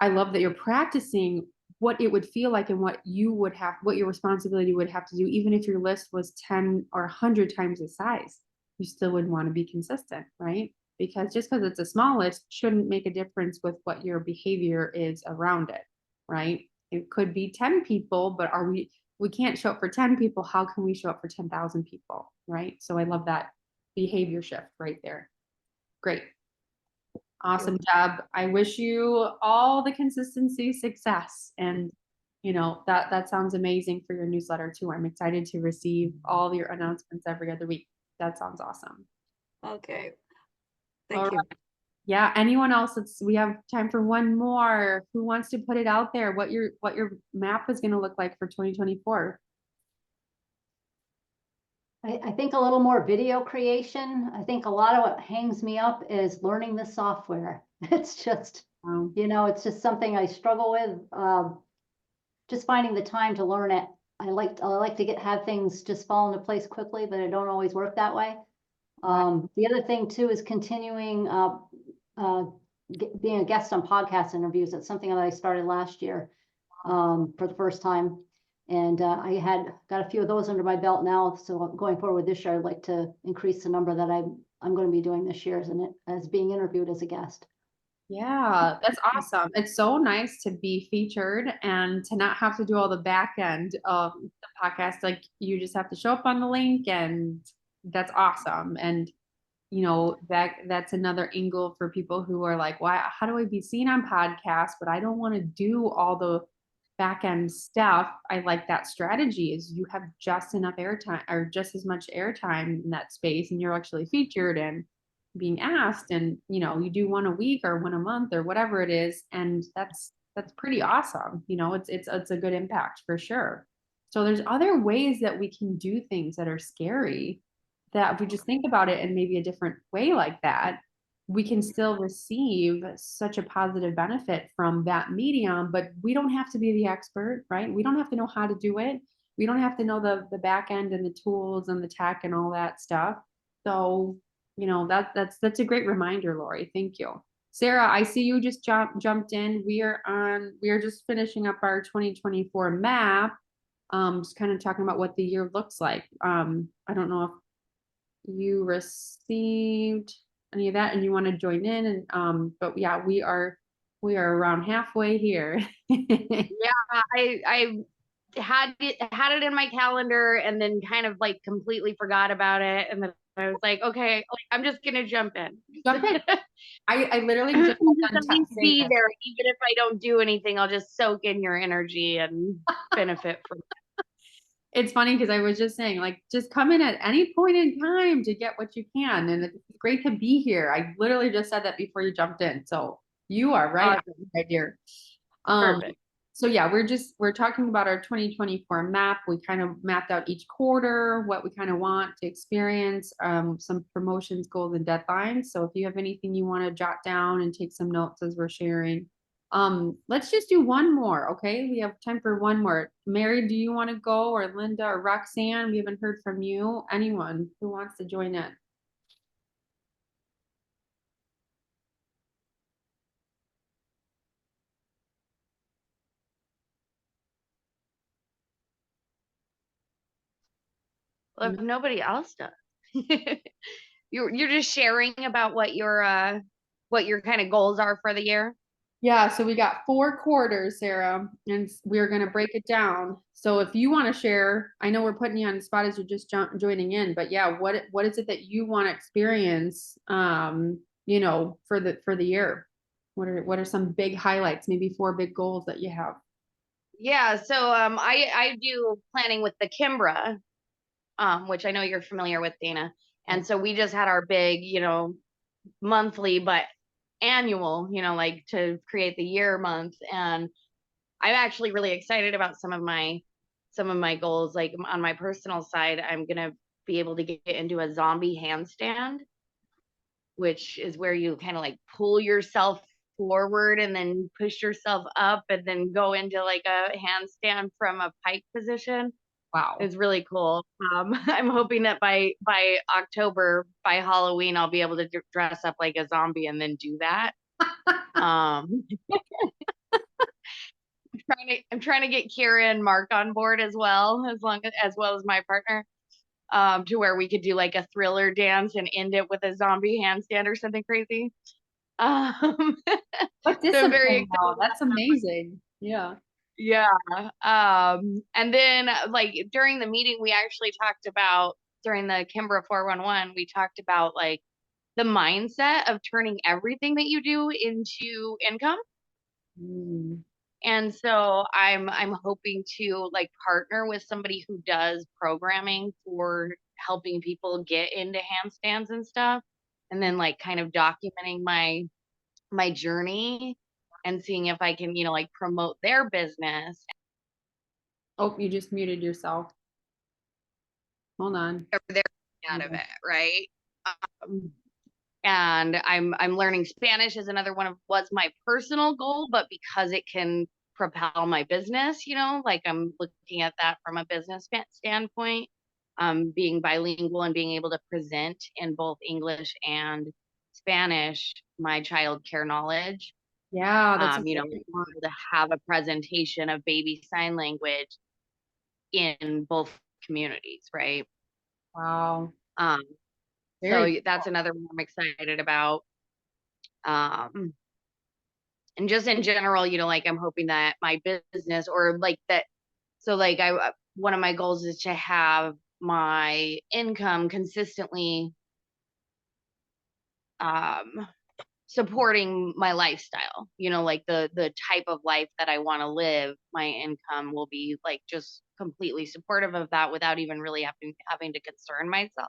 I love that you're practicing what it would feel like and what your responsibility would have to do, even if your list was 10 or 100 times the size, you still would want to be consistent, right? Because just because it's a small list shouldn't make a difference with what your behavior is around it, right? It could be 10 people, but we can't show up for 10 people. How can we show up for 10,000 people, right? So I love that behavior shift right there. Great. Awesome job. I wish you all the consistency, success, and that sounds amazing for your newsletter too. I'm excited to receive all your announcements every other week. That sounds awesome. Okay. All Thank you. right. Yeah, anyone else? We have time for one more. Who wants to put it out there? What your map is going to look like for 2024? I think a little more video creation. I think a lot of what hangs me up is learning the software. It's just, Wow. it's just something I struggle with. Just finding the time to learn it. I like to have things just fall into place quickly, but it don't always work that way. The other thing too is continuing being a guest on podcast interviews. That's something that I started last year for the first time. And I got a few of those under my belt now. So going forward this year, I'd like to increase the number that I'm going to be doing this year as being interviewed as a guest. Yeah, that's awesome. It's so nice to be featured and to not have to do all the back end of the podcast. Like you just have to show up on the link, and that's awesome. And that's another angle for people who are like, why, how do I be seen on podcasts, but I don't want to do all the back end stuff. I like that strategy is you have just enough airtime or just as much airtime in that space, and you're actually featured and being asked, and you do one a week or one a month or whatever it is, and that's pretty awesome. It's a good impact for sure. So there's other ways that we can do things that are scary, that if we just think about it in maybe a different way like that, we can still receive such a positive benefit from that medium. But we don't have to be the expert, right? We don't have to know how to do it. We don't have to know the back end and the tools and the tech and all that stuff. So that's a great reminder, Lori. Thank you. Sarah, I see you just jumped in. We are just finishing up our 2024 map. Just kind of talking about what the year looks like. I don't know if you received any of that and you want to join in, and but yeah, we are around halfway here. Yeah, I had it in my calendar and then kind of like completely forgot about it, and then I was like, okay, like, I'm just gonna jump in. Jump in. I literally just At least be there, even if I don't do anything. I'll just soak in your energy and benefit from it. It's funny because I was just saying, like, just come in at any point in time to get what you can, and it's great to be here. I literally just said that before you jumped in, so you are right, Awesome. right here. Perfect. So yeah, we're talking about our 2024 map. We kind of mapped out each quarter, what we kind of want to experience, some promotions, goals, and deadlines. So if you have anything you want to jot down and take some notes as we're sharing, let's just do one more. Okay, we have time for one more. Mary, do you want to go, or Linda, or Roxanne? We haven't heard from you. Anyone who wants to join in? Well, if nobody else does, you're just sharing about what your kind of goals are for the year. Yeah, so we got 4 quarters, Sarah, and we're going to break it down. So if you want to share, I know we're putting you on the spot as you're just joining in, but yeah, what is it that you want to experience, for the year? What are some big highlights, maybe 4 big goals that you have? Yeah, so I do planning with the Kimbra, which I know you're familiar with, Dana. And so we just had our big, monthly, but annual, like to create the year month. And I'm actually really excited about some of my goals. Like on my personal side, I'm gonna be able to get into a zombie handstand, which is where you kind of like pull yourself forward and then push yourself up and then go into like a handstand from a pike position. Wow. It's really cool. I'm hoping that by October, by Halloween, I'll be able to dress up like a zombie and then do that. I'm trying to get Kira and Mark on board as well as my partner, to where we could do like a thriller dance and end it with a zombie handstand or something crazy. What So I'm very excited. That's amazing. Yeah. Yeah. And then like during the meeting, we actually talked about, during the Kimbra 411, we talked about like the mindset of turning everything that you do into income. Mm. And so I'm hoping to like partner with somebody who does programming for helping people get into handstands and stuff, and then like kind of documenting my journey and seeing if I can, like promote their business. Oh, you just muted yourself. Hold on. They're out of it, right? And I'm learning Spanish is another one of was my personal goal, but because it can propel my business, like I'm looking at that from a business standpoint, being bilingual and being able to present in both English and Spanish my childcare knowledge. Yeah, that's Being able to have a presentation of baby sign language in both communities, right? wow. So Very that's another one I'm excited about. And just in general, like I'm hoping that my business or like that. So like one of my goals is to have my income consistently supporting my lifestyle, like the type of life that I want to live. My income will be like just completely supportive of that without even really having to concern myself.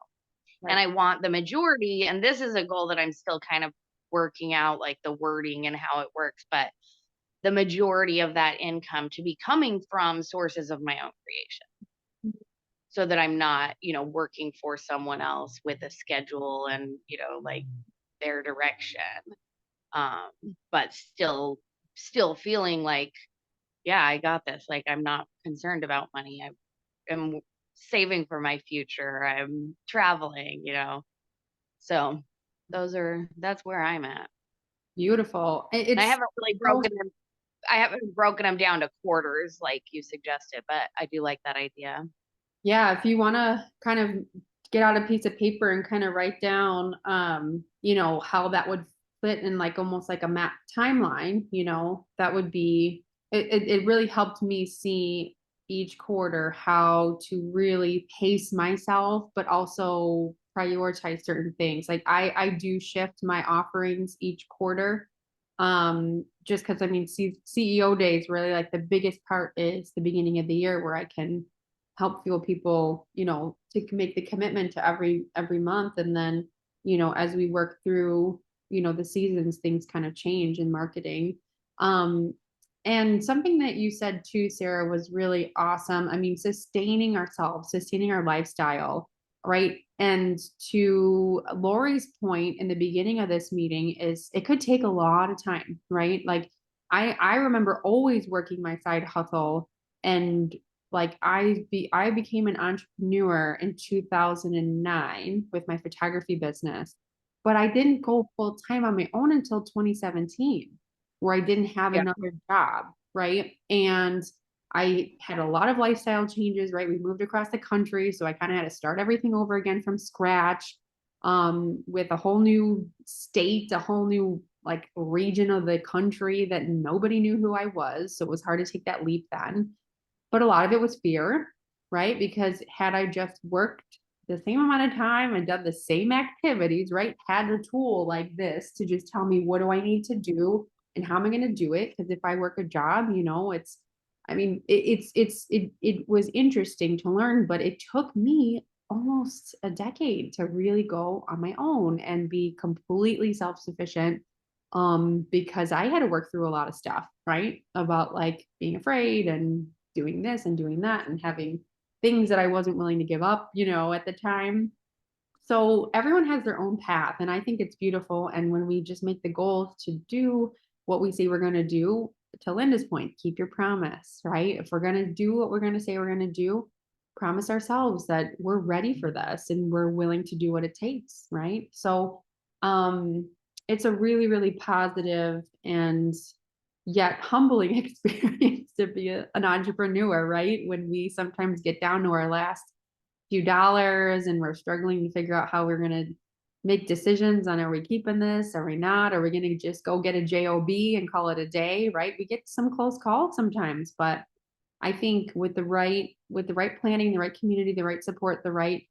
Right. And I want the majority, and this is a goal that I'm still kind of working out, like the wording and how it works, but the majority of that income to be coming from sources of my own creation, so that I'm not, working for someone else with a schedule and, like their direction. But still feeling like, yeah, I got this. Like, I'm not concerned about money. I am saving for my future. I'm traveling, so that's where I'm at. beautiful. And I haven't really broken them down to quarters like you suggested, but I do like that idea. Yeah, if you want to kind of get out a piece of paper and kind of write down, how that would fit in like almost like a map timeline, that would be, it really helped me see each quarter how to really pace myself, but also prioritize certain things. Like I do shift my offerings each quarter. Just because I mean, CEO days really like the biggest part is the beginning of the year where I can help fuel people, to make the commitment to every month. And then, as we work through, the seasons, things kind of change in marketing. And something that you said too, Sarah, was really awesome. I mean, sustaining ourselves, sustaining our lifestyle, right? And to Lori's point in the beginning of this meeting is it could take a lot of time, right? Like I remember always working my side hustle, and like I became an entrepreneur in 2009 with my photography business, but I didn't go full time on my own until 2017, where I didn't have another job, right? And I had a lot of lifestyle changes, right? We moved across the country, so I kind of had to start everything over again from scratch, with a whole new state, a whole new like region of the country that nobody knew who I was. So it was hard to take that leap then. But a lot of it was fear, right? Because had I just worked the same amount of time and done the same activities, right? Had a tool like this to just tell me what do I need to do and how am I going to do it? Because if I work a job, it's, I mean, it was interesting to learn, but it took me almost a decade to really go on my own and be completely self-sufficient. Because I had to work through a lot of stuff, right? About like being afraid and doing this and doing that and having things that I wasn't willing to give up, at the time. So everyone has their own path, and I think it's beautiful. And when we just make the goal to do what we say we're going to do, to Linda's point, keep your promise, right? If we're going to do what we're going to say we're going to do, promise ourselves that we're ready for this and we're willing to do what it takes, right? So it's a really, really positive and yet humbling experience to be an entrepreneur, right? When we sometimes get down to our last few dollars and we're struggling to figure out how we're going to make decisions on, are we keeping this? Are we not? Are we going to just go get a job and call it a day? Right? We get some close calls sometimes, but I think with the right planning, the right community, the right support, the right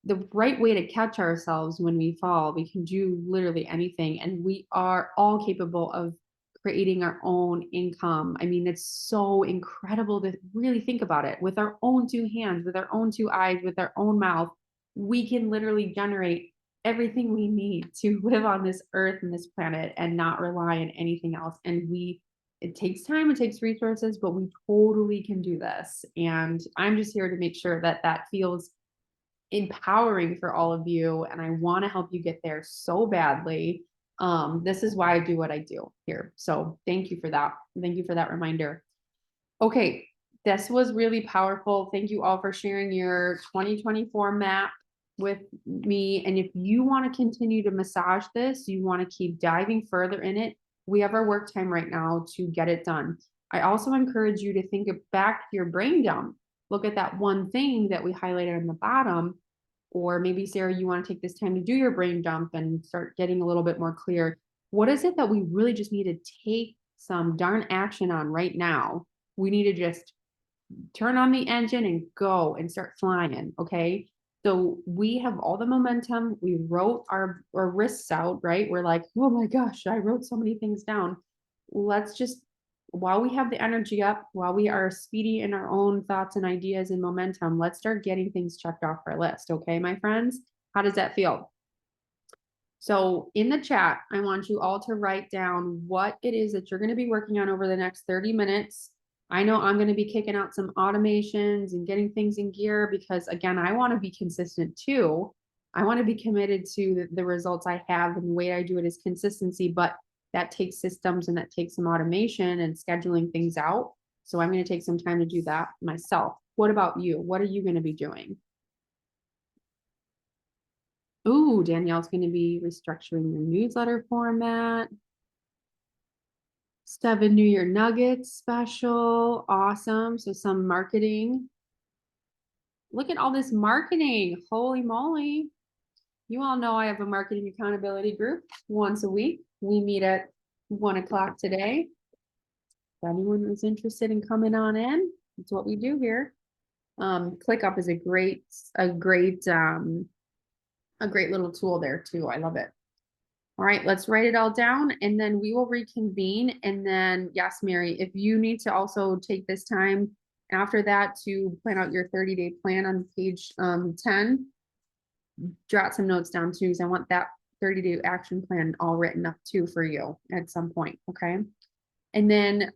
the right way to catch ourselves when we fall. We can do literally anything, and we are all capable of creating our own income. I mean, it's so incredible to really think about it. With our own two hands, with our own two eyes, with our own mouth, we can literally generate everything we need to live on this earth and this planet and not rely on anything else. And it takes time, it takes resources, but we totally can do this. And I'm just here to make sure that that feels empowering for all of you, and I want to help you get there so badly. This is why I do what I do here. So thank you for that. Thank you for that reminder. Okay, this was really powerful. Thank you all for sharing your 2024 map with me. And if you want to continue to massage this, you want to keep diving further in it, we have our work time right now to get it done. I also encourage you to think back to your brain dump. Look at that one thing that we highlighted on the bottom. Or maybe, Sarah, you want to take this time to do your brain dump and start getting a little bit more clear. What is it that we really just need to take some darn action on right now? We need to just turn on the engine and go and start flying, okay? So we have all the momentum. We wrote our wrists out, right? We're like, oh my gosh, I wrote so many things down. Let's just, while we have the energy up, while we are speedy in our own thoughts and ideas and momentum, let's start getting things checked off our list, okay, my friends? How does that feel? So in the chat, I want you all to write down what it is that you're going to be working on over the next 30 minutes. I know I'm going to be kicking out some automations and getting things in gear because, again, I want to be consistent too. I want to be committed to the results I have, and the way I do it is consistency, but that takes systems and that takes some automation and scheduling things out. So I'm going to take some time to do that myself. What about you? What are you going to be doing? Ooh, Danielle's going to be restructuring your newsletter format. 7 New Year Nuggets special. Awesome. So some marketing. Look at all this marketing. Holy moly. You all know I have a marketing accountability group once a week. We meet at 1 o'clock today. If anyone is interested in coming on in, that's what we do here. ClickUp is a great little tool there too. I love it. All right, let's write it all down and then we will reconvene. And then, yes, Mary, if you need to also take this time after that to plan out your 30-day plan on page 10, jot some notes down too, because I want that 30-day action plan all written up too for you at some point, okay? And then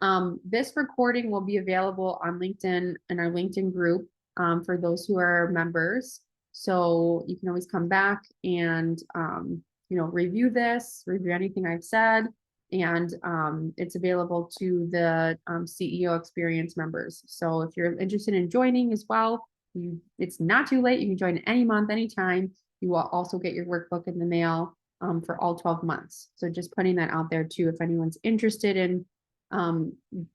this recording will be available on LinkedIn and our LinkedIn group for those who are members. So you can always come back and review anything I've said, and it's available to the CEO Experience members. So if you're interested in joining as well, it's not too late. You can join any month, anytime. You will also get your workbook in the mail for all 12 months. So just putting that out there too, if anyone's interested in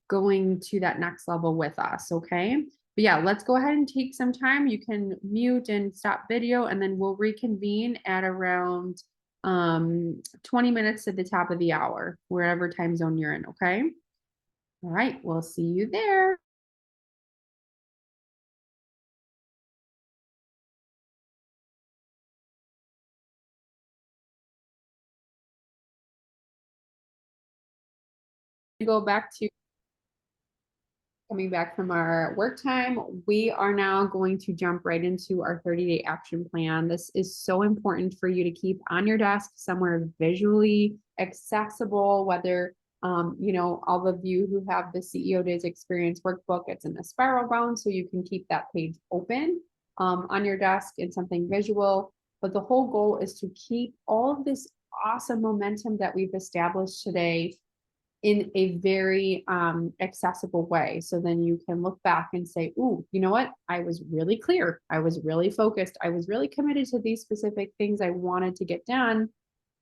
going to that next level with us, okay? But yeah, let's go ahead and take some time. You can mute and stop video, and then we'll reconvene at around 20 minutes at the top of the hour, wherever time zone you're in, okay? All right, we'll see you there. Go back to coming back from our work time, we are now going to jump right into our 30-day action plan. This is so important for you to keep on your desk somewhere visually accessible, whether all of you who have the CEO Days Experience workbook, it's in a spiral bound, so you can keep that page open on your desk in something visual. But the whole goal is to keep all of this awesome momentum that we've established today in a very accessible way. So then you can look back and say, ooh, you know what? I was really clear. I was really focused. I was really committed to these specific things I wanted to get done.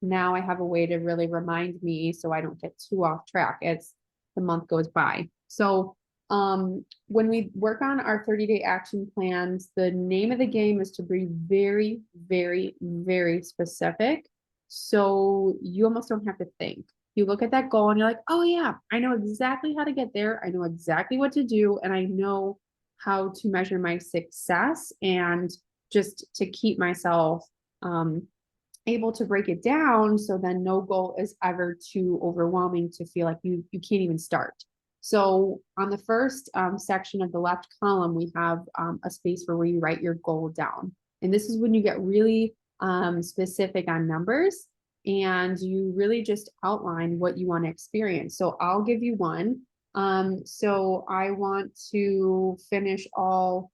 Now I have a way to really remind me so I don't get too off track as the month goes by. So when we work on our 30-day action plans, the name of the game is to be very, very, very specific. So you almost don't have to think. You look at that goal and you're like, oh yeah, I know exactly how to get there. I know exactly what to do. And I know how to measure my success. And just to keep myself able to break it down, so then no goal is ever too overwhelming to feel like you can't even start. So on the first section of the left column, we have a space where you write your goal down. And this is when you get really specific on numbers, and you really just outline what you want to experience. So I'll give you one. So I want to finish all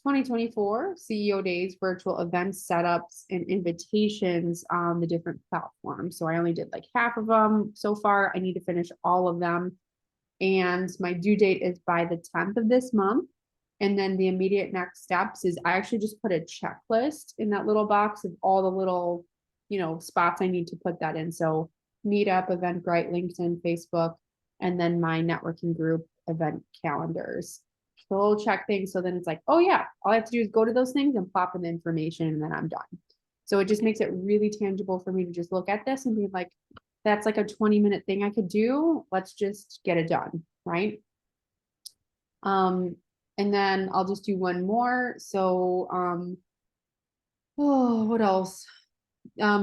2024 CEO Days virtual event setups and invitations on the different platforms. So I only did like half of them so far. I need to finish all of them. And my due date is by the 10th of this month. And then the immediate next steps is I actually just put a checklist in that little box of all the little, spots I need to put that in. So Meetup, Eventbrite, LinkedIn, Facebook, and then my networking group event calendars. The little check thing. So then it's like, oh yeah, all I have to do is go to those things and plop in the information and then I'm done. So it just makes it really tangible for me to just look at this and be like, that's like a 20-minute thing I could do. Let's just get it done, right? And then I'll just do one more. So, oh, what else?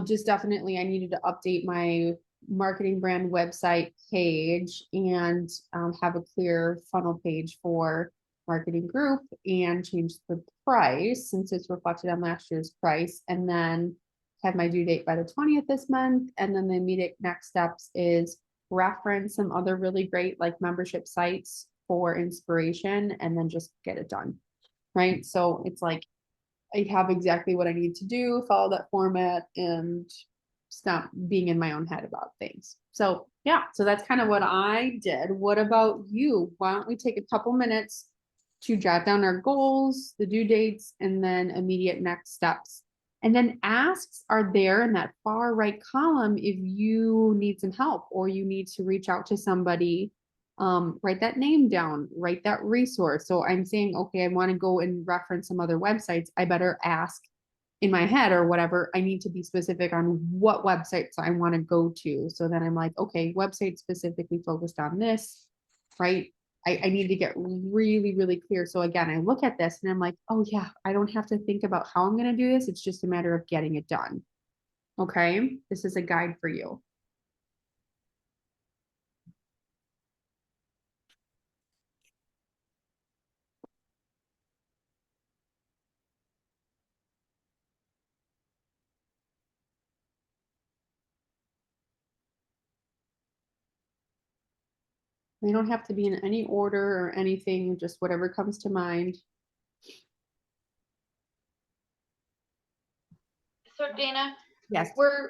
Just definitely I needed to update my marketing brand website page and have a clear funnel page for marketing group and change the price since it's reflected on last year's price, and then have my due date by the 20th this month. And then the immediate next steps is reference some other really great like membership sites for inspiration and then just get it done. Right. So it's like I have exactly what I need to do, follow that format, and stop being in my own head about things. So yeah, so that's kind of what I did. What about you? Why don't we take a couple minutes to jot down our goals, the due dates, and then immediate next steps. And then asks are there in that far right column if you need some help or you need to reach out to somebody. Write that name down, write that resource. So I'm saying, okay, I want to go and reference some other websites. I better ask in my head or whatever. I need to be specific on what websites I want to go to. So then I'm like, okay, website specifically focused on this, right? I need to get really, really clear. So again, I look at this and I'm like, oh yeah, I don't have to think about how I'm going to do this. It's just a matter of getting it done. Okay. This is a guide for you. They don't have to be in any order or anything, just whatever comes to mind. So Dana, Yes. we're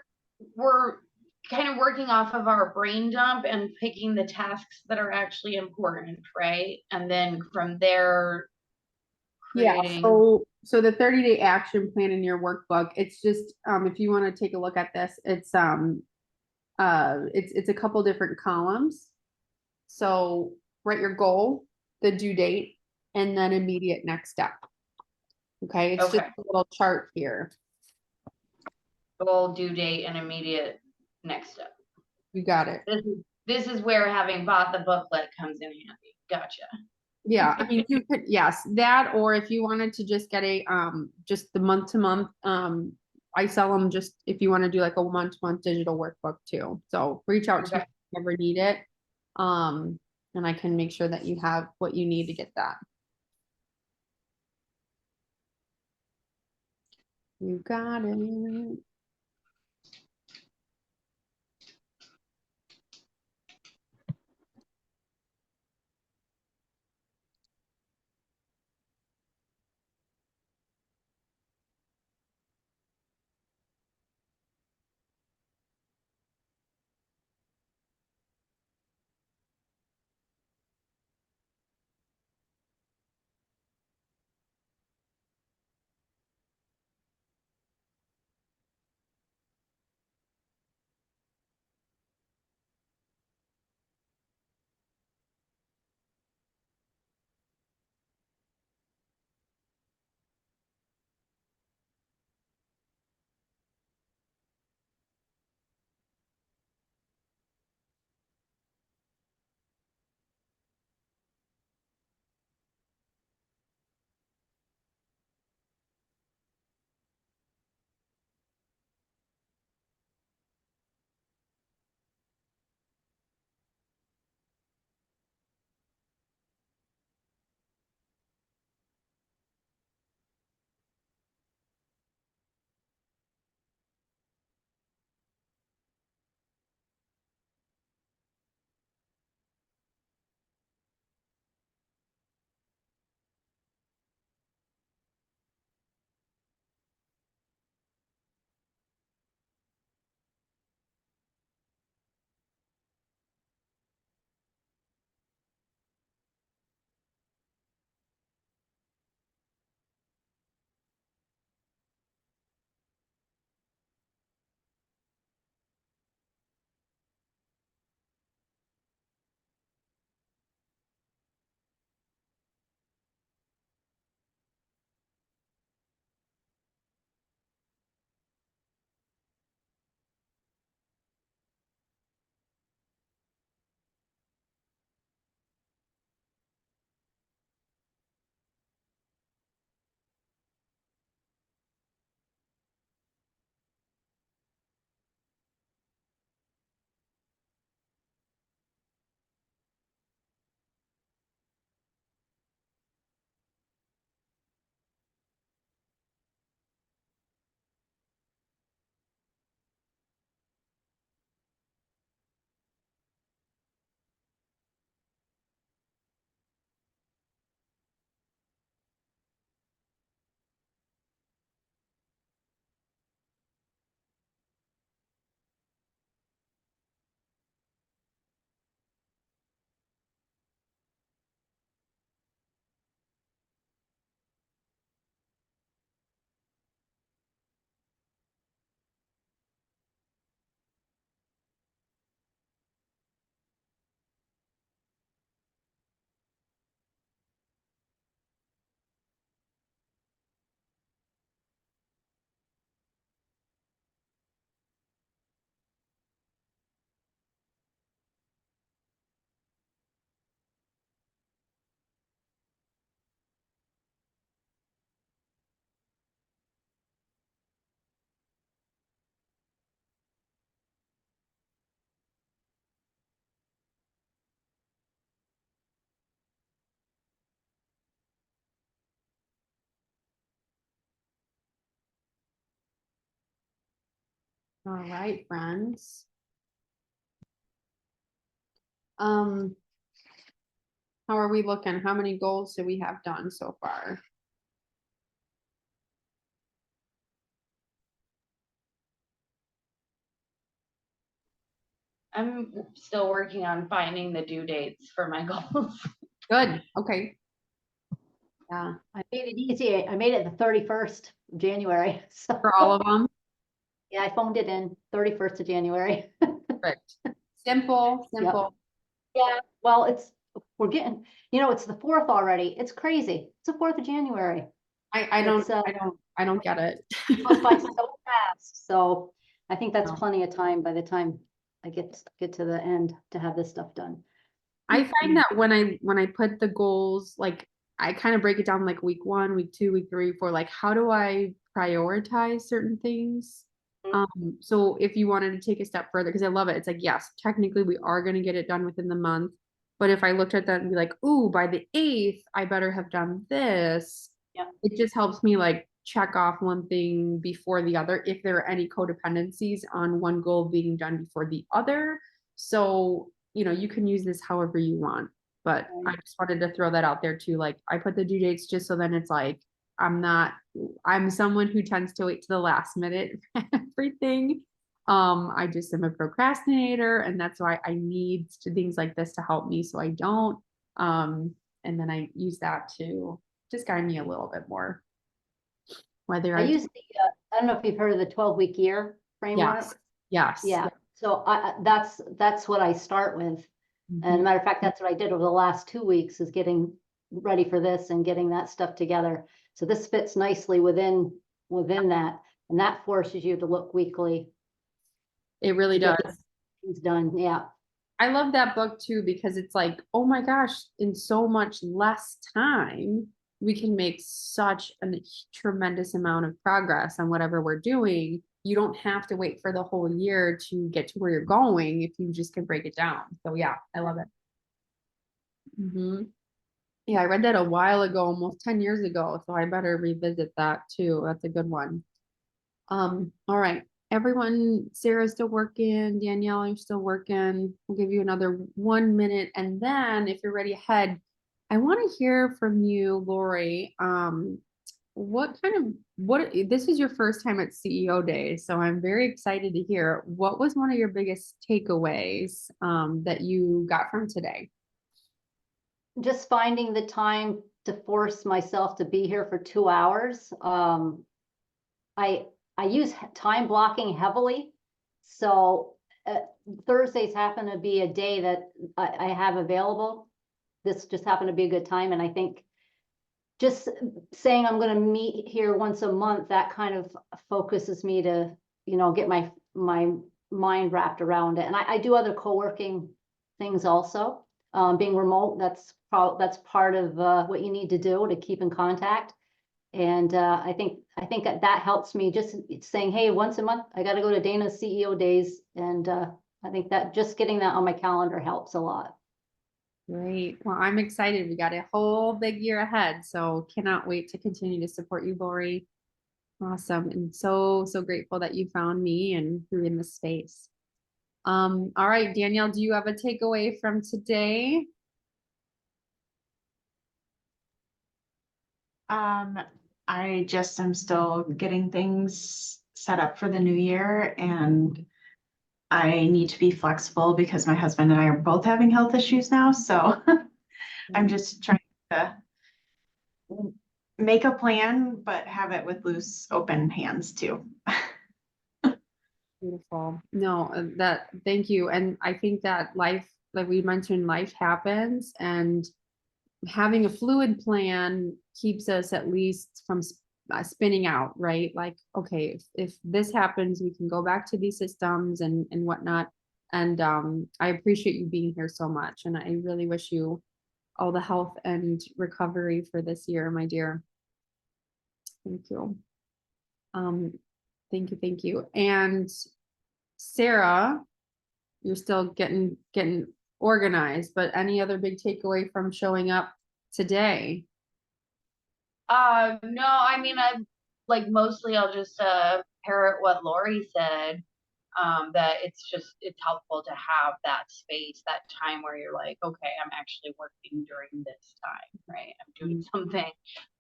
kind of working off of our brain dump and picking the tasks that are actually important, right? And then from there creating. Yeah. So the 30-day action plan in your workbook, it's just if you want to take a look at this, it's a couple different columns. So write your goal, the due date, and then immediate next step. Okay. It's just a little chart here. Goal, due date, and immediate next step. You got it. This is where having bought the booklet comes in handy. Gotcha. Yeah, I mean, you could, yes, that, or if you wanted to just get a, just the month to month, I sell them just if you want to do like a month to month digital workbook too. So reach out to me if you ever need it. And I can make sure that you have what you need to get that. You got it. All right, friends. How are we looking? How many goals do we have done so far? I'm still working on finding the due dates for my goals. Good, okay. Yeah, I made it easy. I made it the 31st of January. So for all of them, yeah, I phoned it in 31st of January. perfect. Simple, simple. Yeah, well, we're getting, it's the 4th already. It's crazy. It's the 4th of January. I It's, don't get it. goes by so fast. So I think that's No. plenty of time by the time I get to the end to have this stuff done. I find that when I put the goals, like I kind of break it down like week 1, week 2, week 3, 4, like how do I prioritize certain things? So if you wanted to take a step further, because I love it, it's like, yes, technically we are going to get it done within the month. But if I looked at that and be like, ooh, by the 8th, I better have done this. Yeah. It just helps me like check off one thing before the other if there are any codependencies on one goal being done before the other. So, you can use this however you want. But I just wanted to throw that out there too. Like I put the due dates just so then it's like I'm someone who tends to wait to the last minute for everything. I just am a procrastinator, and that's why I need things like this to help me so I don't. And then I use that to just guide me a little bit more. Whether I use I don't know if you've heard of the 12-week year framework. Yes. Yeah. So that's what I start with. And matter of fact, that's what I did over the last 2 weeks, is getting ready for this and getting that stuff together. So this fits nicely within that, and that forces you to look weekly. It really to get does. Things done. Yeah. I love that book too, because it's like, oh my gosh, in so much less time, we can make such a tremendous amount of progress on whatever we're doing. You don't have to wait for the whole year to get to where you're going if you just can break it down. So yeah, I love it. Yeah, I read that a while ago, almost 10 years ago. So I better revisit that too. That's a good one. All right. Everyone, Sarah's still working, Danielle, you're still working. We'll give you another 1 minute. And then if you're ready ahead, I want to hear from you, Lori. This is your first time at CEO Day, so I'm very excited to hear what was one of your biggest takeaways that you got from today? Just finding the time to force myself to be here for 2 hours. I use time blocking heavily. So Thursdays happen to be a day that I have available. This just happened to be a good time. And I think just saying I'm going to meet here once a month, that kind of focuses me to, get my mind wrapped around it. And I do other co-working things also. Being remote, that's part of what you need to do to keep in contact. And I think that helps me, just saying, hey, once a month, I got to go to Dana's CEO days. And I think that just getting that on my calendar helps a lot. Great. Well, I'm excited. We got a whole big year ahead. So cannot wait to continue to support you, Lori. Awesome. And so grateful that you found me and who in this space. All right, Danielle, do you have a takeaway from today? I just am still getting things set up for the new year, and I need to be flexible because my husband and I are both having health issues now. So I'm just trying to make a plan, but have it with loose, open hands too. Beautiful. No, thank you. And I think that life, like we mentioned, life happens, and having a fluid plan keeps us at least from spinning out, right? Like, okay, if this happens, we can go back to these systems and whatnot. And I appreciate you being here so much. And I really wish you all the health and recovery for this year, my dear. Thank you. Thank you. And Sarah, you're still getting organized, but any other big takeaway from showing up today? No, I mean, mostly I'll just parrot what Lori said. that it's helpful to have that space, that time where you're like, okay, I'm actually working during this time, right? I'm doing something.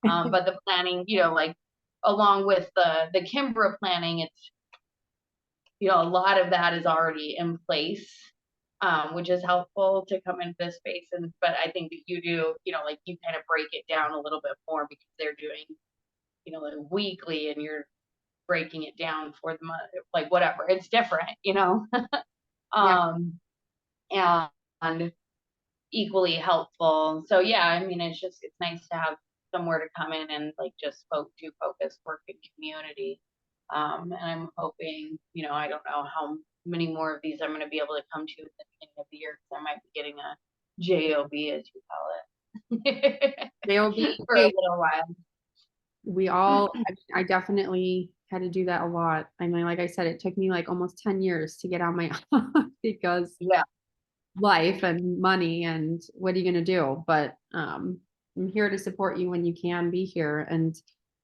But the planning, like along with the Kimbra planning, it's, a lot of that is already in place, which is helpful to come into this space. But I think that you do, like you kind of break it down a little bit more because they're doing, like weekly, and you're breaking it down for the month, like whatever, it's different, and equally helpful. So yeah, I mean, it's nice to have somewhere to come in and like just focus work in community. And I'm hoping, I don't know how many more of these I'm going to be able to come to at the beginning of the year, because I might be getting a JOB, as you call it, JOB, for a little while. we all, I definitely had to do that a lot. I mean, like I said, it took me like almost 10 years to get on my own because life and money, and what are you going to do? But I'm here to support you when you can be here. And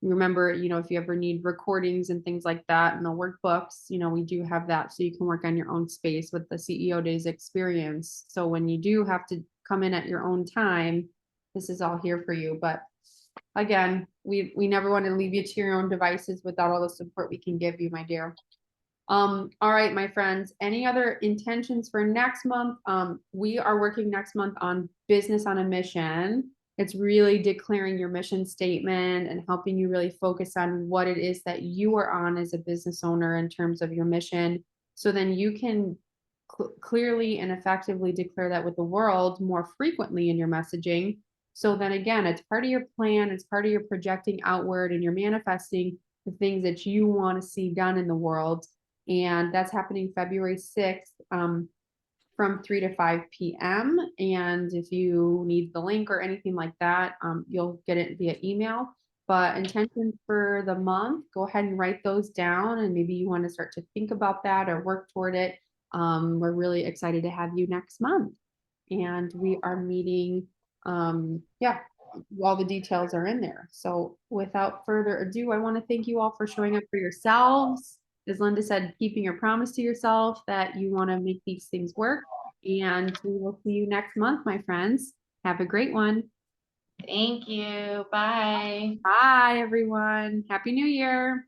remember, if you ever need recordings and things like that and the workbooks, we do have that, so you can work on your own space with the CEO Days experience. So when you do have to come in at your own time, this is all here for you. But again, we never want to leave you to your own devices without all the support we can give you, my dear. All right, my friends, any other intentions for next month? We are working next month on business on a mission. It's really declaring your mission statement and helping you really focus on what it is that you are on as a business owner in terms of your mission. So then you can clearly and effectively declare that with the world more frequently in your messaging. So then again, it's part of your plan, it's part of your projecting outward, and you're manifesting the things that you want to see done in the world. And that's happening February 6th from 3 to 5 p.m. And if you need the link or anything like that, you'll get it via email. But intentions for the month, go ahead and write those down, and maybe you want to start to think about that or work toward it. We're really excited to have you next month. And we are meeting, all the details are in there. So without further ado, I want to thank you all for showing up for yourselves. As Linda said, keeping your promise to yourself that you want to make these things work. And we will see you next month, my friends. Have a great one. Thank you. Bye. Bye, everyone. Happy New Year.